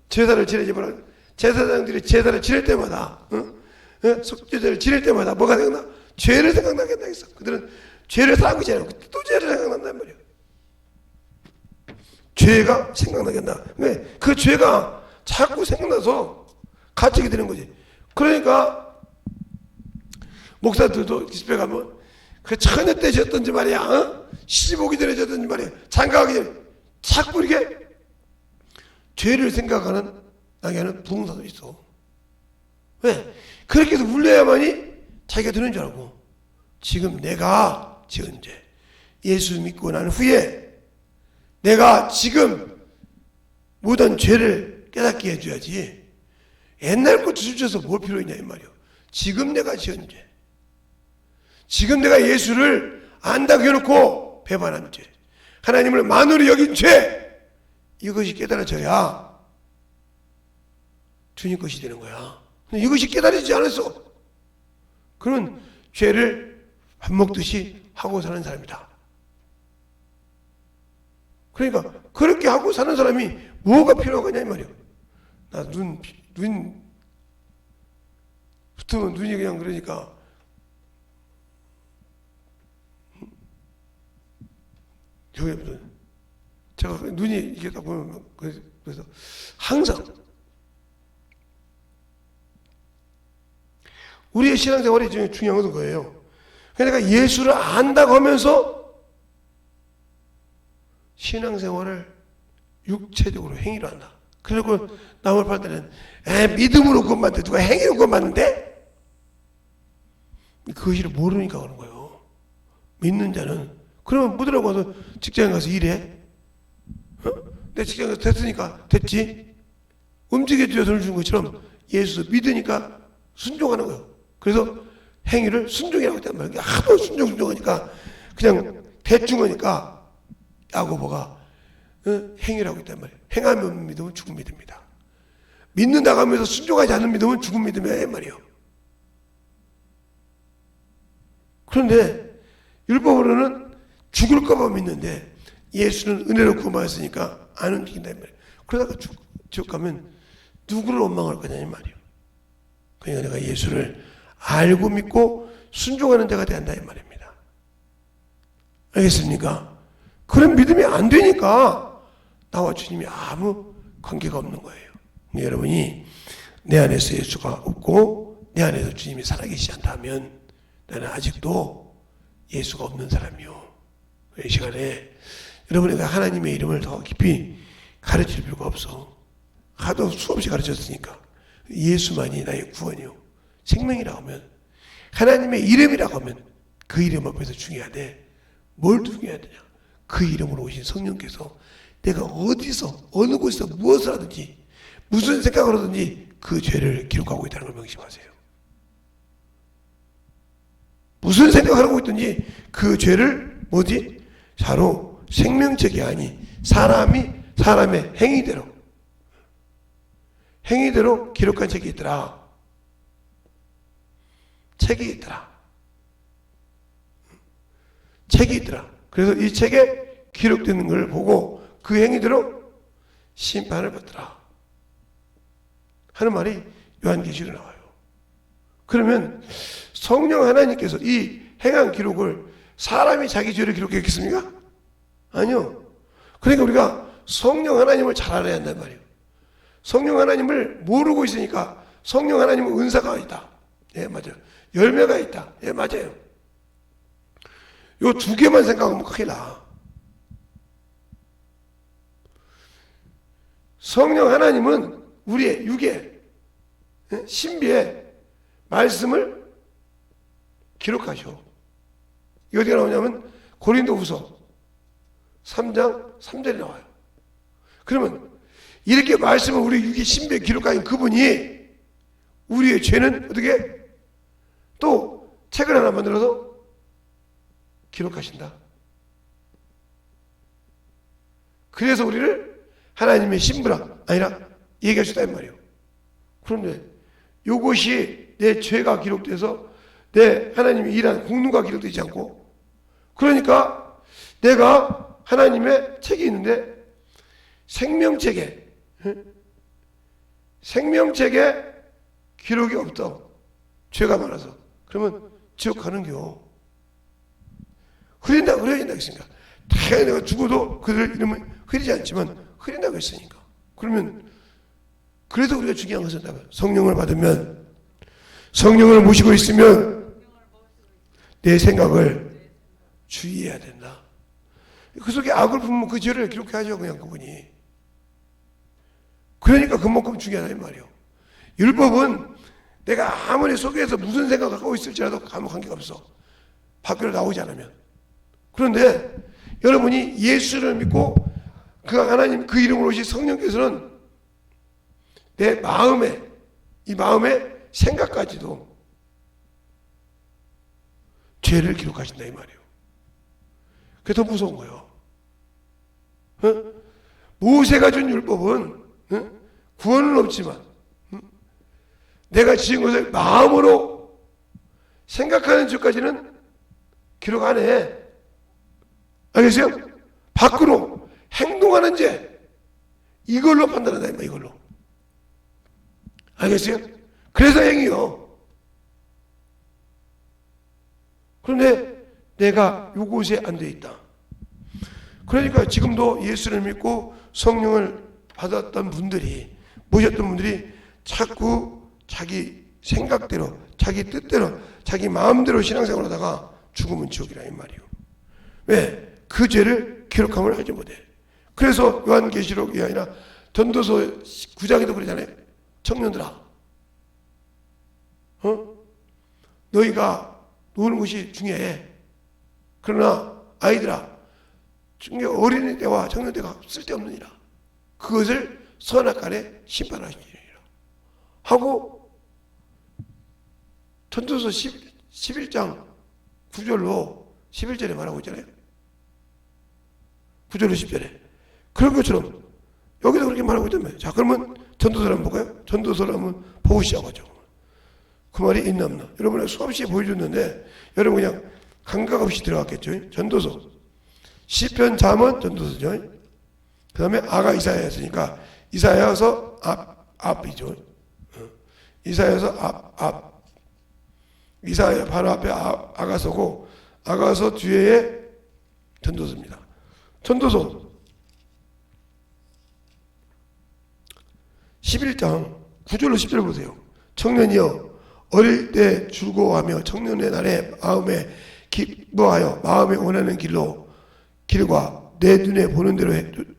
S1: 제사를 지내지 말라. 제사장들이 제사를 지낼 때마다 속죄제를 지낼 때마다 뭐가 생각나? 죄를 생각나겠다 했어. 그들은 죄를 사한 거잖아요. 또 죄를 생각난단 말이에요. 죄가 생각나겠나? 왜? 그 죄가 자꾸 생각나서 갇히게 되는 거지. 그러니까 목사들도 집에 가면 그 처녀 때 졌던지 말이야, 시집 오기 전에 졌던지 말이야, 장가가기 전에 자꾸 이렇게 죄를 생각하는 나게는 부흥사도 있어. 왜? 그렇게 해서 울려야만이 자기가 되는 줄 알고, 지금 내가 지은 죄, 예수 믿고 난 후에 내가 지금 모든 죄를 깨닫게 해줘야지. 옛날 것 주셔서 뭘 필요 있냐 이 말이요. 지금 내가 지은 죄, 지금 내가 예수를 안다고 해놓고 배반한 죄, 하나님을 만으로 여긴 죄, 이것이 깨달아져야 주님 것이 되는 거야. 근데 이것이 깨달아지지 않았어. 그런 죄를 밥 먹듯이 하고 사는 사람이다. 그러니까 그렇게 하고 사는 사람이 뭐가 필요하겠냐 이 말이에요. 나 눈 붙으면 눈이 그냥 그러니까 저게 제가 눈이 이게 딱 보면 그래서 항상 우리의 신앙생활이 중요한 것은 거예요. 그러니까 예수를 안다고 하면서 신앙생활을 육체적으로 행위로 한다. 그리고 남을 팔 때는 믿음으로 구원받는데 누가 행위로 구원받는데? 그것을 모르니까 그런 거예요. 믿는 자는. 그러면 뭐 들어가서 직장에 가서 일해? 내 직장에 가서 됐으니까 됐지? 움직여줘야 돈을 주는 것처럼 예수 믿으니까 순종하는 거예요. 그래서 행위를 순종이라고 했단 말이에요. 하도 순종하니까 그냥 대충 하니까 야고보가 행위라고 했단 말이에요. 행하면 믿음은 죽은 믿음이다. 믿는다고 하면서 순종하지 않는 믿음은 죽은 믿음이야 말이에요. 그런데 율법으로는 죽을까 봐 믿는데 예수는 은혜로 구원받았으니까 안 움직인다 말이에요. 그러다가 지옥 가면 누구를 원망할 거냐 이 말이에요. 그러니까 내가 예수를 알고 믿고 순종하는 자가 된다 이 말입니다. 알겠습니까? 그런 믿음이 안 되니까 나와 주님이 아무 관계가 없는 거예요. 여러분이 내 안에서 예수가 없고 내 안에서 주님이 살아계시지 않다면 나는 아직도 예수가 없는 사람이요. 이 시간에 여러분이 하나님의 이름을 더 깊이 가르칠 필요가 없어. 하도 수없이 가르쳤으니까. 예수만이 나의 구원이요. 생명이라고 하면 하나님의 이름이라고 하면 그 이름 앞에서 중요하대. 뭘 중요해야 되냐? 그 이름으로 오신 성령께서 내가 어디서 어느 곳에서 무엇을 하든지 무슨 생각으로든지 그 죄를 기록하고 있다는 걸 명심하세요. 무슨 생각을 하고 있든지 그 죄를 뭐지? 바로 생명책이 아니 사람의 행위대로 기록한 책이 있더라. 책이 있더라. 그래서 이 책에 기록되는 걸 보고 그 행위대로 심판을 받더라 하는 말이 요한계시록에 나와요. 그러면 성령 하나님께서 이 행한 기록을 사람이 자기 죄를 기록했겠습니까? 아니요. 그러니까 우리가 성령 하나님을 잘 알아야 한단 말이에요. 성령 하나님을 모르고 있으니까 성령 하나님은 은사가 있다. 예, 맞아요. 열매가 있다. 예, 맞아요. 요 두 개만 생각하면 큰일 나. 성령 하나님은 우리의 육의 신비의 말씀을 기록하셔. 이거 어디가 나오냐면 고린도후서 3장 3절에 나와요. 그러면 이렇게 말씀을 우리 육의 신비에 기록하신 그분이 우리의 죄는 어떻게 또 책을 하나 만들어서 기록하신다. 그래서 우리를 하나님의 신부라 아니라 얘기할 수 있다 이 말이에요. 그런데 이것이 내 죄가 기록돼서 내 하나님이 일한 공로가 기록되지 않고, 그러니까 내가 하나님의 책이 있는데 생명책에 기록이 없다. 죄가 많아서. 그러면 지옥 가는겨. 흐린다고 했습니까? 당연히 내가 죽어도 그들 이름은 흐리지 않지만 흐린다고 했으니까. 그러면 그래도 우리가 중요한 것은 성령을 받으면, 성령을 모시고 있으면 내 생각을 주의해야 된다. 그 속에 악을 품으면 그 죄를 기록해야죠. 그냥 그분이. 그러니까 그만큼 중요하다 이 말이에요. 율법은 내가 아무리 속에서 무슨 생각을 하고 있을지라도 아무 관계가 없어. 밖으로 나오지 않으면. 그런데 여러분이 예수를 믿고 그 하나님 그 이름으로 오신 성령께서는 내 마음에, 이 마음의 생각까지도 죄를 기록하신다 이 말이에요. 그게 더 무서운 거예요. 모세가 준 율법은 구원은 없지만 내가 지은 것을 마음으로 생각하는 죄까지는 기록 안 해. 알겠어요? 밖으로 행동하는 죄, 이걸로 판단한다 이 말이에요. 이걸로. 알겠어요? 그래서 행위요. 그런데 내가 요것에 안 돼 있다. 그러니까 지금도 예수를 믿고 성령을 받았던 분들이, 모셨던 분들이 자꾸 자기 생각대로, 자기 뜻대로, 자기 마음대로 신앙생활을 하다가 죽으면 지옥이라 이 말이에요. 왜? 그 죄를 기록함을 하지 못해. 그래서 요한계시록이 아니라 전도서 9장에도 그러잖아요. 청년들아, 너희가 노는 것이 중요해. 그러나 아이들아, 어린이 때와 청년 때가 쓸데없느니라. 그것을 선악간에 심판하시리라 하고 전도서 11장 9절로 11절에 말하고 있잖아요. 9절로 10절에. 그런 것처럼 여기도 그렇게 말하고 있다며. 자, 그러면 전도서를 한번 볼까요? 전도서를 한번 보고 시작하죠. 그 말이 있나 없나. 여러분이 수없이 보여줬는데 여러분 그냥 감각 없이 들어갔겠죠. 전도서. 시편, 잠언, 전도서죠. 그 다음에 아가 이사야였으니까 이사야서 앞이죠. 이사야서 앞. 이사야 바로 앞에 아가서고 아가서 뒤에 전도서입니다. 전도서 11장 9절로 10절 보세요. 청년이여 어릴 때 즐거워하며 청년의 날에 마음에 기뻐하여 마음에 원하는 길과 내 눈에 보는 대로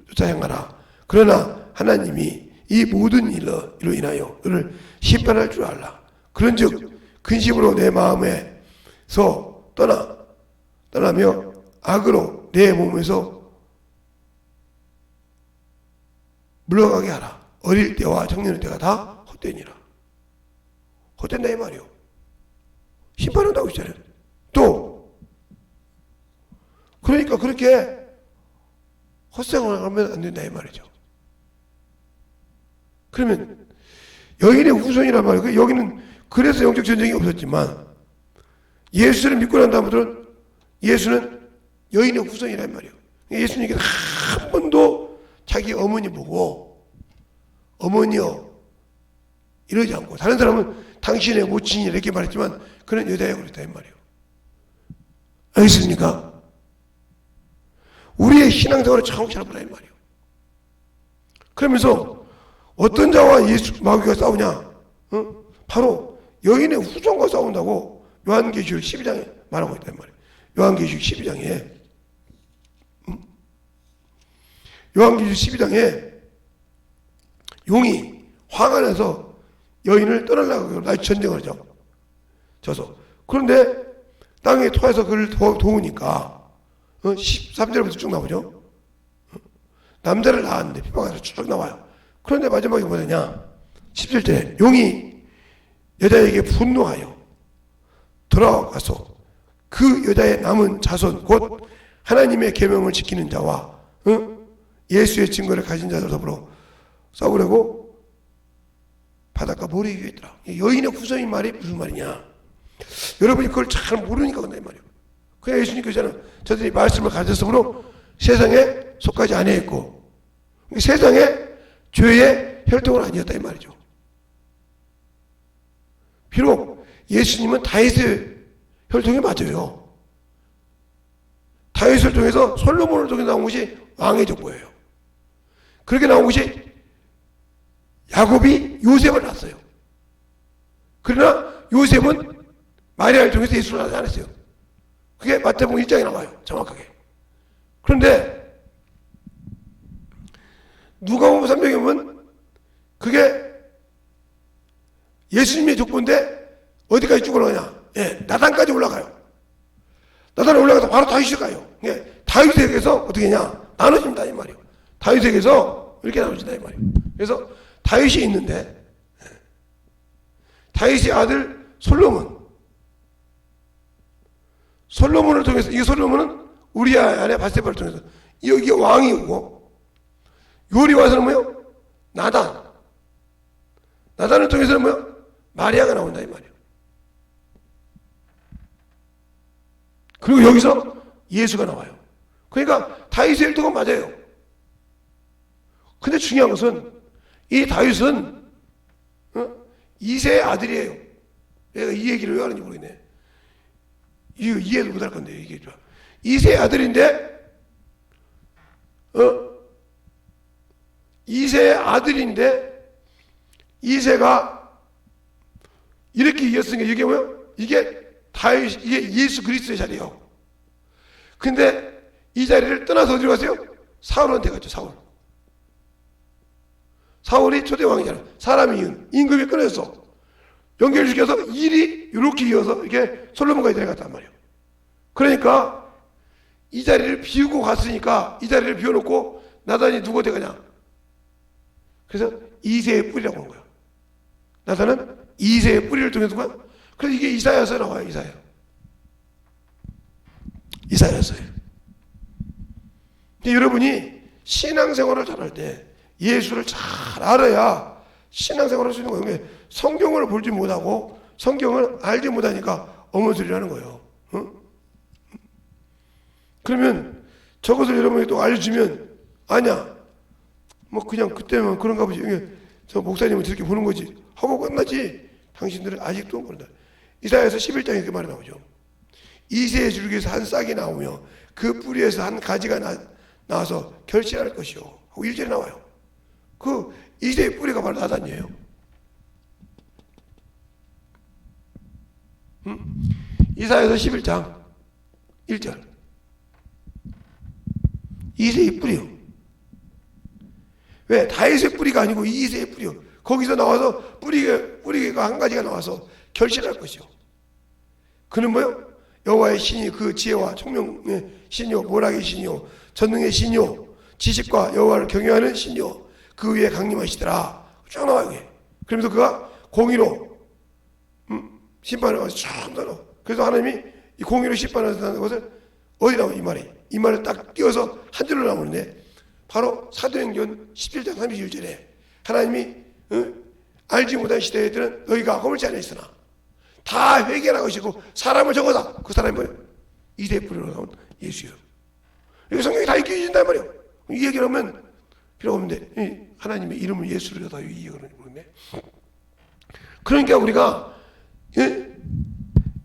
S1: 쫓아 행하라. 그러나 하나님이 이 모든 일로 인하여 너를 심판할 줄 알라. 그런즉 근심으로 내 마음에서 떠나며 악으로 내 몸에서 물러가게 하라. 어릴 때와 청년의 때가 다 헛되니라. 헛된다 이 말이요. 심판한다고 했잖아요. 또 그러니까 그렇게 헛생활을 하면 안 된다 이 말이죠. 그러면 여인의 후손이란 말이에요. 여기는 그래서 영적 전쟁이 없었지만 예수를 믿고 난 다음부터는 예수는 여인의 후손이란 말이에요. 예수님께서 한 번도 자기 어머니 보고 어머니여 이러지 않고, 다른 사람은 당신의 모친이 이렇게 말했지만 그는 여자라고 그랬다 이 말이에요. 알겠습니까? 우리의 신앙생활을 참 잘해보라 이 말이에요. 그러면서 어떤 자와 예수 마귀가 싸우냐? 바로 여인의 후손과 싸운다고 요한계시록 12장에 말하고 있단 말이에요. 요한계시록 12장에 요한계시록 12장에 용이 화가 나서 여인을 떠나려고 나의 전쟁을 하죠. 져서. 그런데 땅에 토해서 그를 도우니까 13절부터 쭉 나오죠. 남자를 낳았는데 피부가 쭉 나와요. 그런데 마지막에 뭐냐? 17절에 용이 여자에게 분노하여 돌아가서 그 여자의 남은 자손 곧 하나님의 계명을 지키는 자와 예수의 증거를 가진 자들 더불어 싸우려고 바닷가 모래 위에 있더라. 여인의 후손인 말이 무슨 말이냐? 여러분이 그걸 잘 모르니까 그런다 이 말이에요. 그냥 예수님께서는 저들이 말씀을 가졌으므로 세상에 속하지 아니했고 세상에 죄의 혈통은 아니었다 이 말이죠. 비록 예수님은 다윗의 혈통이 맞아요. 다윗을 통해서 솔로몬을 통해 나온 것이 왕의 족보예요. 그렇게 나온 것이 야곱이 요셉을 낳았어요. 그러나 요셉은 마리아를 통해서 예수를 낳지 않았어요. 그게 마태복음 1장에 나와요. 정확하게. 그런데 누가복음 3장에 보면 그게 예수님의 족보인데 어디까지 쭉 올라가냐? 예, 나단까지 올라가요. 나단에 올라가서 바로 다윗에 가요. 예, 다윗에게서 어떻게 했냐? 나눠진다 이 말이에요. 다윗에게서 이렇게 나눠진다 이 말이에요. 그래서 다윗이 있는데 다윗의 아들 솔로몬을 통해서, 이 솔로몬은 우리아 아내 바세바를 통해서 이게 왕이 오고, 요리 와서는 뭐요? 나단을 통해서는 뭐요? 마리아가 나온다 이 말이에요. 그리고 여기서 예수가 나와요. 그러니까 다윗의 혈통은 맞아요. 근데 중요한 것은 이 다윗은 이세의 아들이에요. 내가 이 얘기를 왜 하는지 모르겠네. 이해도 못할 건데 이게 좋아. 이세의 아들인데 이세의 아들인데 이세가 이렇게 이겼으니까 이게 뭐야? 이게 다윗, 이게 예수 그리스도의 자리예요. 근데 이 자리를 떠나서 어디로 갔어요? 사울한테 갔죠. 사울이 초대왕이잖아. 사람이 임금이 끊어서 연결시켜서 일이 이렇게 이어서 이렇게 솔로몬까지 데려갔단 말이에요. 그러니까 이 자리를 비우고 갔으니까 이 자리를 비워놓고 나단이 누구한테 가냐? 그래서 이새의 뿌리라고 하는 거야. 나단은 이새의 뿌리를 통해서 누가? 그래서 이게 이사야서 나와요. 이사야서예요. 근데 여러분이 신앙생활을 잘할 때 예수를 잘 알아야 신앙생활을 할 수 있는 거예요. 성경을 보지 못하고 성경을 알지 못하니까 어머소리를 하는 거예요. 그러면 저것을 여러분이 또 알려주면 아니야. 뭐 그냥 그때만 그런가 보지. 저 목사님은 저렇게 보는 거지. 하고 끝나지. 당신들은 아직도 모른다. 이사야서 11장에 이렇게 말이 나오죠. 이새의 줄기에서 한 싹이 나오며 그 뿌리에서 한 가지가 나와서 결실할 것이요. 하고 1절에 나와요. 그 이새의 뿌리가 바로 나단이에요. 이사야서 11장 1절. 이새의 뿌리요. 왜? 다윗의 뿌리가 아니고 이새의 뿌리요. 거기서 나와서 뿌리가 한 가지가 나와서 결실할 것이요. 그는 뭐요? 여호와의 신이 그 지혜와 총명의 신이요, 모락의 신이요, 전능의 신이요, 지식과 여호와를 경외하는 신이요, 그 위에 강림하시더라. 쭉 나와요. 이게. 그러면서 그가 공의로 심판을 가서 쫙 나눠. 그래서 하나님이 이 공의로 심판한다는 것을 어디 나와? 이 말이. 이 말을 딱 띄워서 한 줄로 나오는데 바로 사도행전 17장 31절에 하나님이 알지 못한 시대에들은 너희가 허물지 않았으나 다 회개하는 것이고 사람을 정하다. 그 사람이 뭐예요? 이세 뿌리로 나온 예수예요. 여기 성경이 다 읽혀진단 말이에요. 이 얘기를 하면 필요 없는데 하나님의 이름을 예수를 갖다 이 얘기를 하는데 그러니까 우리가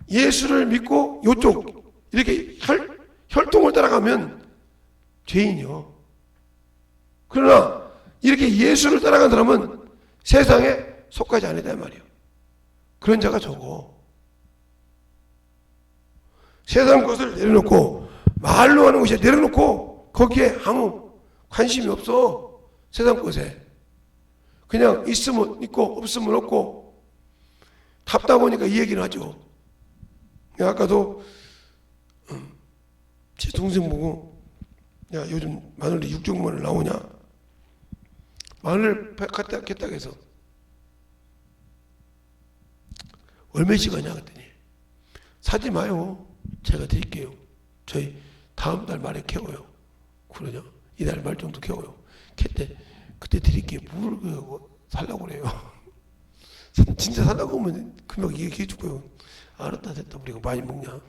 S1: 예수를 믿고 요쪽 이렇게 혈통을 따라가면 죄인이요. 그러나 이렇게 예수를 따라간 사람은 세상에 속하지 않는단 말이에요. 그런 자가 적어. 세상 것을 내려놓고 말로 하는 것이 내려놓고 거기에 아무 관심이 없어. 세상 것에. 그냥 있으면 있고 없으면 없고 답다 보니까 이 얘기를 하죠. 아까도 제 동생 보고 야 요즘 마늘이 6종 마늘 나오냐? 마늘 갖다 겠다고 해서 얼마씩 하냐 그랬더니 사지 마요. 제가 드릴게요. 저희 다음 달 말에 캐고요. 그러냐? 이달 말 정도 캐고요. 캣때 그때 드릴게요. 뭘 살라고 그래요. 진짜 살라고 하면 금방 얘기해 주고요. 알았다 됐다. 우리가 많이 먹냐?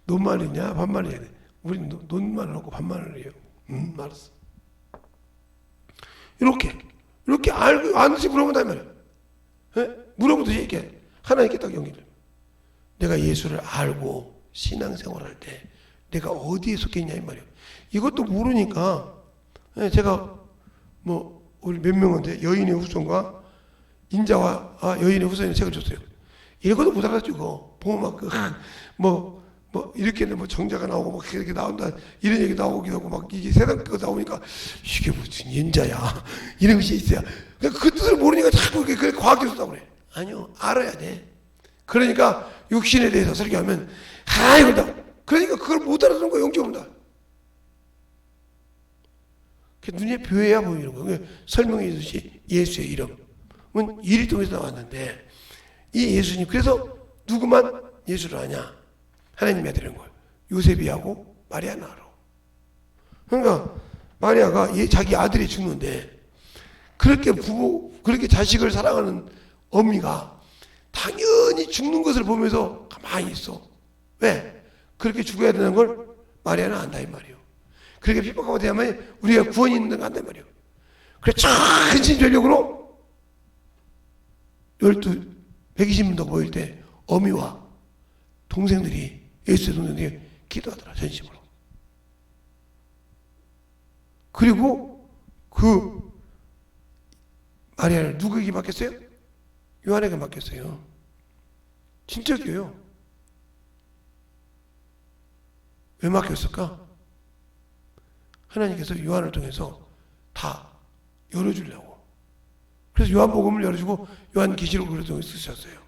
S1: 논마늘이냐 반마늘이냐? 우리는 논마늘 하고 반마늘이에요. 알았어. 이렇게 알고 아는지 물어본단 말이야. 물어보듯이 이렇게 하나님께 딱 연결해. 내가 예수를 알고 신앙생활할 때 내가 어디에 속해 있냐 이 말이에요. 이것도 모르니까 제가 뭐 우리 몇 명한테 여인의 후손과 인자와 여인의 후손의 책을 줬어요. 이것도 못 알아주고 보면 막 이렇게 뭐 정자가 나오고 막 이렇게 나온다 이런 얘기 나오기도 하고 막 이게 세상 거 나오니까 이게 무슨 인자야 이런 것이 있어야 그 뜻을 모르니까 자꾸 그렇게 과학적으로 쓰다고 그래. 아니요, 알아야 돼. 그러니까 육신에 대해서 설교하면 이거다. 그러니까 그걸 못 알아듣는 거야. 영적 없다. 눈에 벼야 보이는 거예요. 설명해 주듯이 예수의 이름은 이리 통해서 나왔는데 이 예수님 그래서 누구만 예수를 아냐? 하나님이 아들인 거예요. 요셉이하고 마리아는 알아. 그러니까 마리아가 자기 아들이 죽는데 그렇게 자식을 사랑하는 어미가 당연히 죽는 것을 보면서 가만히 있어. 왜? 그렇게 죽어야 되는 걸 마리아는 안다 이 말이에요. 그렇게 핍박하고 되면 우리가 구원이 있는 거 안다 이 말이에요. 그래 전신 전력으로 120명 모일 때 어미와 동생들이 예수의 동생들이 기도하더라 전심으로. 그리고 그 마리아를 누구에게 맡겼어요? 요한에게 맡겼어요. 진짜 교요. 왜 맡겼을까? 하나님께서 요한을 통해서 다 열어주려고. 그래서 요한복음을 열어주고 요한계시록을 통해서 쓰셨어요.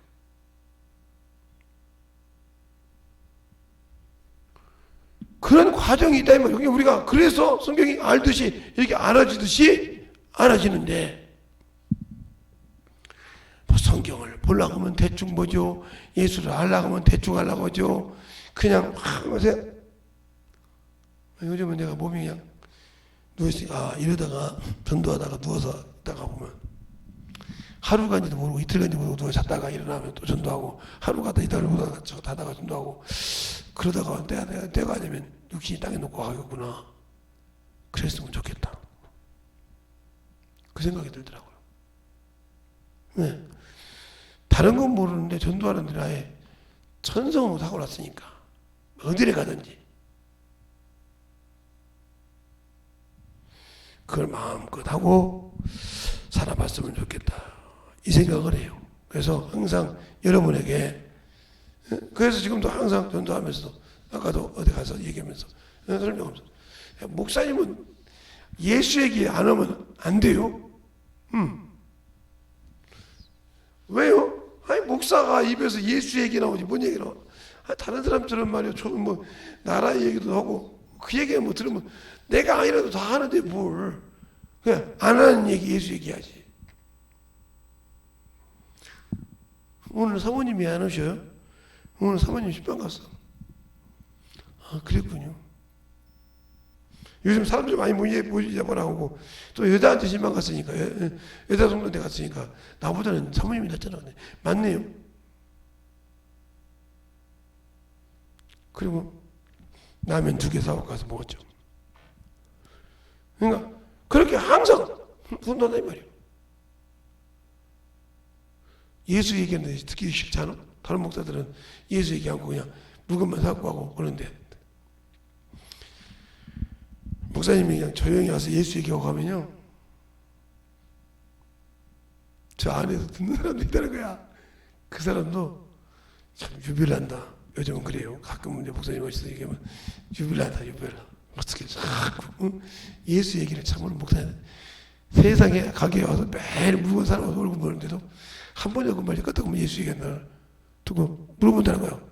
S1: 그런 과정이 있다 이 말이에요. 우리가 그래서 성경이 알듯이 이렇게 알아지듯이 알아지는데 성경을 보려고 하면 대충 보죠. 예수를 알려고 하면 대충 알려고 하죠. 그냥 요새 요즘은 내가 몸이 그냥 누워있으니까 이러다가 전도하다가 누워서 있다가 보면 하루 간지도 모르고 이틀 간지도 모르고 누워 잤다가 일어나면 또 전도하고 하루 가다 이틀 보다가 자다가 전도하고 그러다가 때가 되면 육신이 땅에 놓고 가겠구나. 그랬으면 좋겠다. 그 생각이 들더라고요. 네. 다른 건 모르는데 전도하는 데는 아예 천성으로 타고났으니까 어디를 가든지 그걸 마음껏 하고 살아봤으면 좋겠다 이 생각을 해요. 그래서 항상 여러분에게 그래서 지금도 항상 전도하면서도 아까도 어디 가서 얘기하면서 설명하면서 목사님은 예수 얘기 안 하면 안 돼요. 왜요? 아니 목사가 입에서 예수 얘기 나오지 뭔 얘기 나와? 다른 사람처럼 말이야. 뭐 나라 얘기도 하고 그 얘기 뭐 들으면 내가 아니라도 다 하는데 뭘? 그냥 안 하는 얘기 예수 얘기하지. 오늘 사모님이 안 오셔요? 오늘 사모님 식당 갔어. 아, 그랬군요. 요즘 사람들 많이 모이자고 나오고 또 여자한테 신방 갔으니까 여자 성도한테 갔으니까 나보다는 사모님이 낫잖아. 맞네요. 그리고 라면 2개 사고 가서 먹었죠. 그러니까 그렇게 항상 훈련한다 이 말이에요. 예수 얘기하는데 듣기 싫잖아. 다른 목사들은 예수 얘기하고 그냥 물건만 사고 하고 그러는데 목사님이 그냥 조용히 와서 예수 얘기하고 가면요 저 안에서 듣는 사람도 있다는 거야. 그 사람도 참 유별난다. 요즘은 그래요. 가끔 이제 목사님 오셔서 얘기하면 유별나다 유별나. 어떻게 자꾸 예수 얘기를 참으로 목사님 세상에 가게에 와서 매일 물건 사러 와서 얼굴 보는데도 한 번이라도 말이 끄떡하면 예수 얘기한다. 두고 물어본다는 거예요.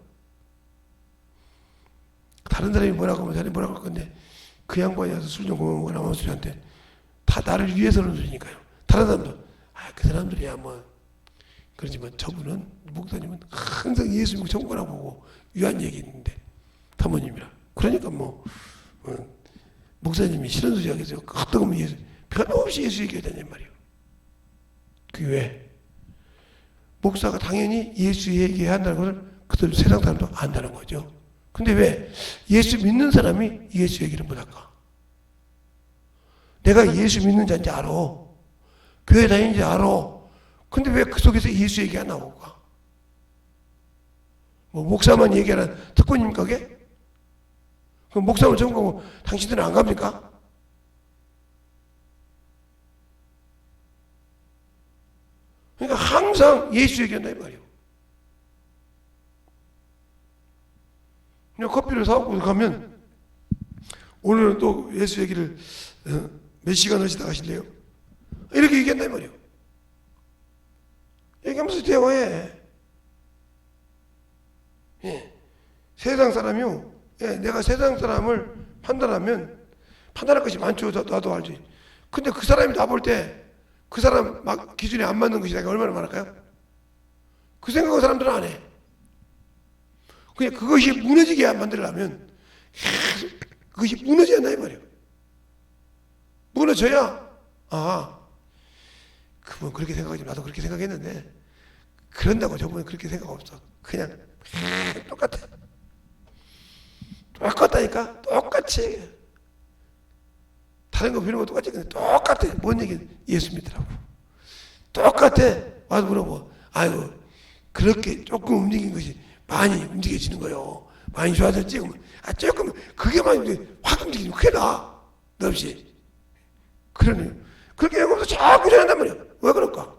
S1: 다른 사람이 뭐라고 하면 자네 뭐라고 할 건데 그 양반이 와서 술 좀 그만 먹으라 하면 소리한테 다 나를 위해서 그러는 소리니까요. 다른 사람도 그 사람들이야 뭐 그러지만 저분은 목사님은 항상 예수 믿고 천국이라고 보고 유한 얘기 있는데 사모님이라 그러니까 뭐 목사님이 싫은 소리 하겠어요. 어떻게 예수 변함없이 예수 얘기하다는 말이에요. 그게 왜? 목사가 당연히 예수 얘기해야 한다는 것을 그들 세상 사람도 안다는 거죠. 근데 왜 예수 믿는 사람이 예수 얘기를 못할까? 내가 예수 믿는 자인지 알아. 교회 다니는지 알아. 근데 왜 그 속에서 예수 얘기 안 나올까? 뭐 목사만 얘기하는 특권입니까 그게? 그럼 목사만 전공하고 당신들은 안 갑니까? 그러니까 항상 예수 얘기한다 이 말이에요. 그냥 커피를 사갖고 가면 오늘은 또 예수 얘기를 몇 시간 하시다 가실래요? 이렇게 얘기한다 이 말이에요. 얘기하면서 대화해. 예. 세상 사람이요. 예. 내가 세상 사람을 판단하면 판단할 것이 많죠. 나도 알지. 근데 그 사람이 나 볼 때 그 사람 막 기준에 안 맞는 것이 내가 얼마나 많을까요? 그 생각을 사람들은 안 해. 그냥 그것이 무너지게 만들려면 그것이 무너져야 한다 이 말이에요. 무너져야 그분 그렇게 생각하지 나도 그렇게 생각했는데 그런다고 저분은 그렇게 생각 없어. 그냥 똑같다니까. 똑같이 다른 거 배우는 거 똑같지. 근데 똑같아. 뭔 얘기는 예수 믿더라고. 똑같아. 와서 물어보. 아이고 그렇게 조금 움직인 것이 많이 움직여지는 거요. 많이 좋아졌지. 조금 그게 많이 확 움직이면 그게 나. 너 없이. 그러네. 그렇게 하면서 자꾸 일어난단 말이야. 왜 그럴까?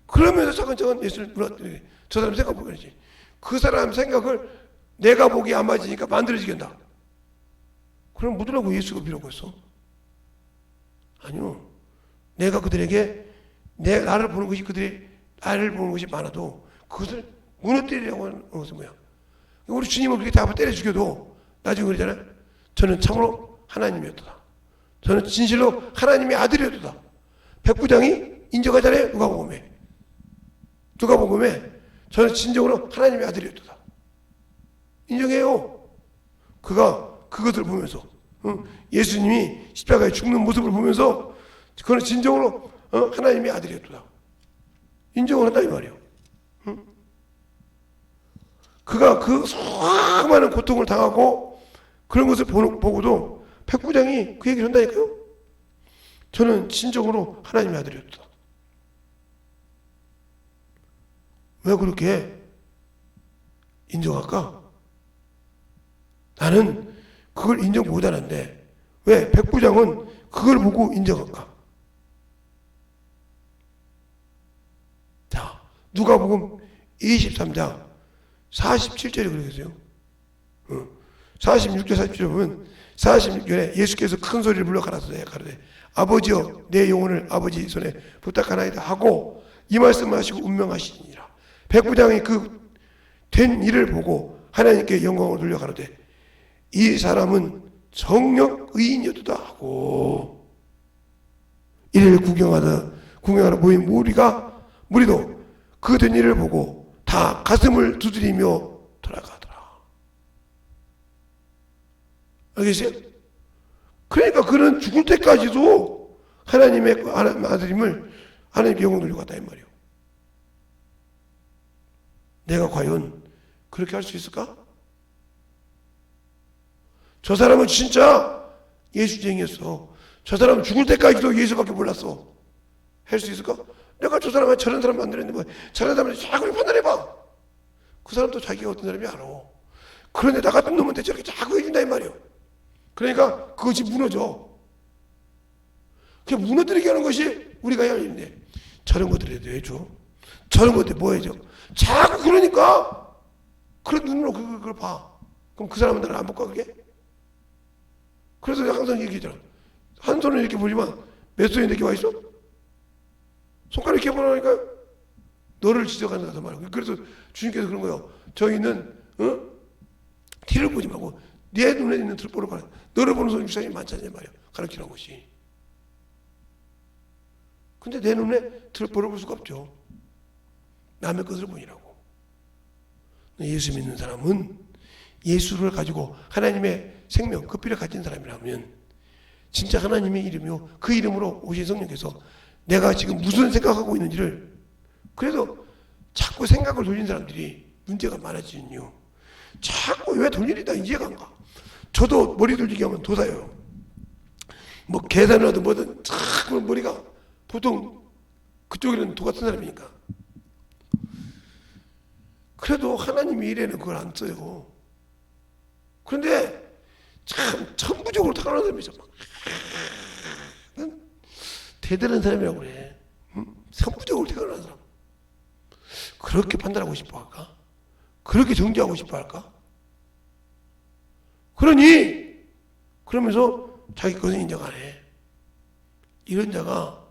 S1: 그러면서 차근차근 예수를 물었더니 저 사람 생각 보게 되지. 그 사람 생각을 내가 보기에 안 맞으니까 만들어지게 한다. 그럼 묻으라고 예수가 필요가 있어? 아니요. 내가 그들에게 나를 보는 것이 그들이 나를 보는 것이 많아도 그것을 무너뜨리려고 하는 것은 뭐야? 우리 주님을 그렇게 다 때려 죽여도 나중에 그러잖아요. 저는 참으로 하나님이었다. 저는 진실로 하나님의 아들이었다. 백부장이 인정하잖아요. 누가복음에 저는 진정으로 하나님의 아들이었다. 인정해요. 그가 그것을 보면서 예수님이 십자가에 죽는 모습을 보면서 그는 진정으로 하나님의 아들이었다. 인정을 한다 이 말이에요. 그가 그 수많은 고통을 당하고 그런 것을 보고도 백부장이 그 얘기를 한다니까요. 저는 진정으로 하나님의 아들이었다. 왜 그렇게 인정할까? 나는 그걸 인정 못하는데 왜 백부장은 그걸 보고 인정할까? 자, 누가복음 23장 47절에 그렇게 했어요. 46절 47절 보면 46절에 예수께서 큰 소리를 불러 가라사대 아버지여 내 영혼을 아버지 손에 부탁하나이다 하고 이 말씀을 하시고 운명하시니라. 백부장이 그 된 일을 보고 하나님께 영광을 돌려 가로되 이 사람은 정녕 의인이었다 하고 이를 구경하러 모인 무리도 그 된 일을 보고 다 가슴을 두드리며 돌아가더라. 알겠어요? 그러니까 그는 죽을 때까지도 하나님의 아들임을 하나님께 영광 돌리고 갔다 이 말이에요. 내가 과연 그렇게 할 수 있을까? 저 사람은 진짜 예수쟁이였어. 저 사람은 죽을 때까지도 예수밖에 몰랐어. 할 수 있을까? 내가 저 사람을 저런 사람 만들었는데 뭐 저런 사람을 자꾸 판단해봐. 그 사람도 자기가 어떤 사람이 알아. 그런데 나 같은 놈한테 저렇게 자꾸 해준다 이 말이에요. 그러니까 그것이 무너져. 그냥 무너뜨리게 하는 것이 우리가 해야 할 일인데 저런 것들에도 해줘. 저런 것들 뭐 해줘. 자꾸 그러니까 그런 눈으로 그걸 봐. 그럼 그 사람은 나를 안 볼까 그게? 그래서 내가 항상 얘기했잖아. 한 손은 이렇게 보지만 몇 손이 이렇게 와 있어? 손가락 이렇게 보라니까 너를 지적하는 거다 말이야. 그래서 주님께서 그런 거예요. 저희는 티를 보지 말고 내 눈에 있는 들보를 봐라. 너를 보는 손이 유사히 많잖아요 말이야. 가르치는 것이. 근데 내 눈에 들보를 볼 수가 없죠. 남의 것을 보이라고. 예수 믿는 사람은 예수를 가지고 하나님의 생명, 그 피를 가진 사람이라면 진짜 하나님의 이름이요. 그 이름으로 오신 성령께서 내가 지금 무슨 생각하고 있는지를 그래서 자꾸 생각을 돌리는 사람들이 문제가 많아지는 이유. 자꾸 왜 돌리는지 이해가 안 가. 저도 머리 돌리게 하면 도사요. 뭐 계산을 하든 뭐든 자꾸 머리가 보통 그쪽에는 도 같은 사람이니까. 그래도 하나님의 일에는 그걸 안 써요. 그런데 참 천부적으로 타고난 사람이죠. 대단한 사람이라고 그래. 천부적으로 태어난 사람. 그렇게 판단하고 싶어 할까? 그렇게 정죄하고 싶어 할까? 그러면서 자기 것은 인정 안 해. 이런 자가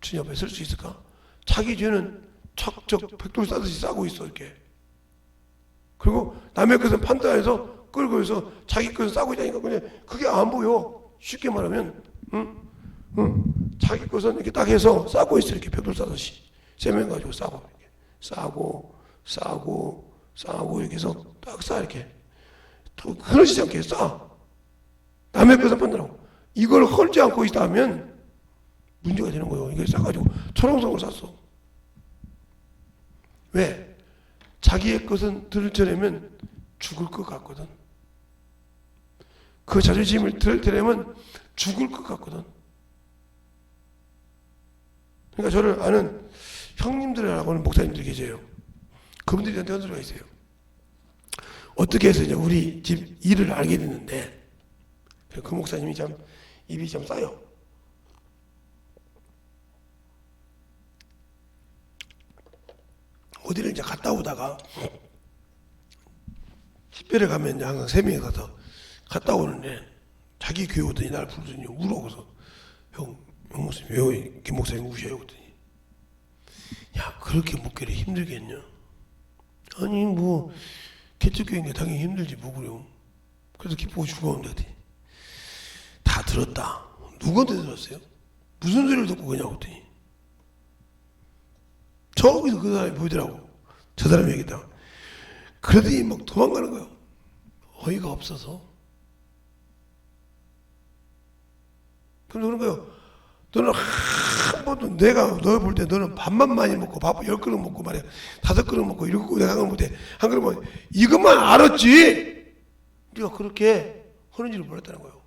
S1: 주님 앞에 설 수 있을까? 자기 죄는 척척 백돌 싸듯이 싸고 있어 이렇게. 그리고 남의 것은 판단해서 끌고 해서 자기 것은 싸고 있다니까 그냥 그게 안 보여. 쉽게 말하면 자기 것은 이렇게 딱 해서 싸고 있어 이렇게 백돌 싸듯이. 세면 가지고 싸고 이렇게 해서 딱 싸 이렇게. 또 그러시지 않게 싸. 남의 것은 판단하고 이걸 헐지 않고 있다 하면 문제가 되는 거예요. 이걸 싸가지고 초롱성을 쌌어. 왜? 자기의 것은 들으려면 죽을 것 같거든. 그 자존심을 들으려면 죽을 것 같거든. 그러니까 저를 아는 형님들이라고 하는 목사님들이 계세요. 그분들이 저한테 한 소리가 있어요. 어떻게 해서 이제 우리 집 일을 알게 됐는데 그 목사님이 참 입이 참 싸요. 어디를 이제 갔다 오다가 집회를 가면 항상 세 명이 가서 갔다 오는데 자기 교회 오더니 나를 부르더니 울어서 형 목사님 왜 김 목사님 우셔요? 그랬더니 야 그렇게 묵기를 힘들겠냐? 아니 뭐 개척교회인데 당연히 힘들지 뭐 그래요. 그래서 기쁘고 즐거운데 다 들었다. 누구한테 들었어요? 무슨 소리를 듣고 그냐고 그랬더니 저기서 그 사람이 보이더라고. 저 사람이 얘기했다가 그러더니 막 도망가는 거예요. 어이가 없어서. 그래서 그런 거예요. 너는 한 번도 내가 너 볼 때 너는 밥만 많이 먹고 밥 10그릇 먹고 말이야 5그릇 먹고 7그릇 내가 한 그릇 못해 한 그릇 먹고 이것만 알았지 네가 그렇게 하는지를 몰랐다는 거예요.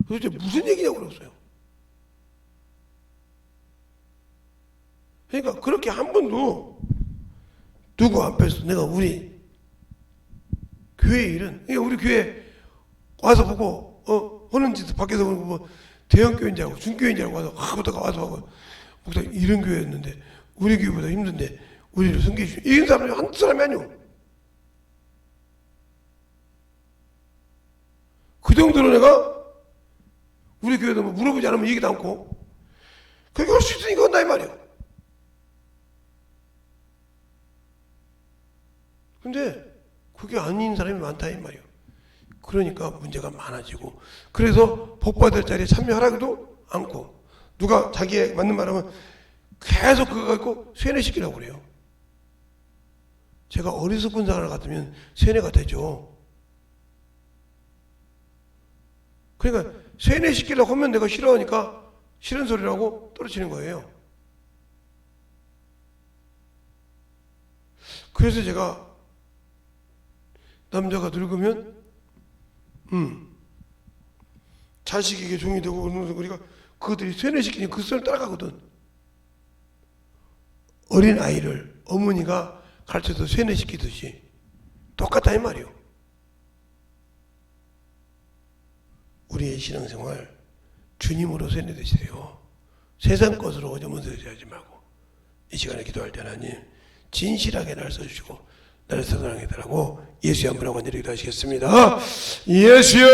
S1: 도대체 무슨 얘기냐고 그랬어요. 그러니까 그렇게 한 번도 누구 앞에서 내가 우리 교회 일은 그러니까 우리 교회 와서 보고 하는 짓 밖에서 보고 뭐 대형 교회인지 알고 중교회인지 알고 와서 하고다가 와서 하고 목사님 이런 교회였는데 우리 교회보다 힘든데 우리를 섬겨주시오. 이런 사람이 한 사람이 아니오. 그 정도로 내가 우리 교회도 뭐 물어보지 않으면 얘기도 않고 그게 할 수 있으니까 한다 이 말이야. 근데 그게 아닌 사람이 많다 이 말이야. 그러니까 문제가 많아지고 그래서 복받을 자리에 참여하라고도 않고, 누가 자기에 맞는 말하면 계속 그거 갖고 세뇌시키려고 그래요. 제가 어리석은 사람 같으면 세뇌가 되죠. 그러니까 세뇌시키려고 하면 내가 싫어하니까 싫은 소리라고 떨어지는 거예요. 그래서 제가 남자가 늙으면 자식에게 종이 되고 그러면서 우리가 그것들이 세뇌시키니 그 소리를 따라가거든. 어린 아이를 어머니가 가르쳐서 세뇌시키듯이 똑같다 이 말이요. 우리의 신앙생활 주님으로 세뇌되세요. 세상 것으로 오저문서하지 말고 이 시간에 기도할 때 하나님 진실하게 날 써주시고 나를 사랑해 달라고 예수의 한번 하고 내리기도 하시겠습니다. 예수여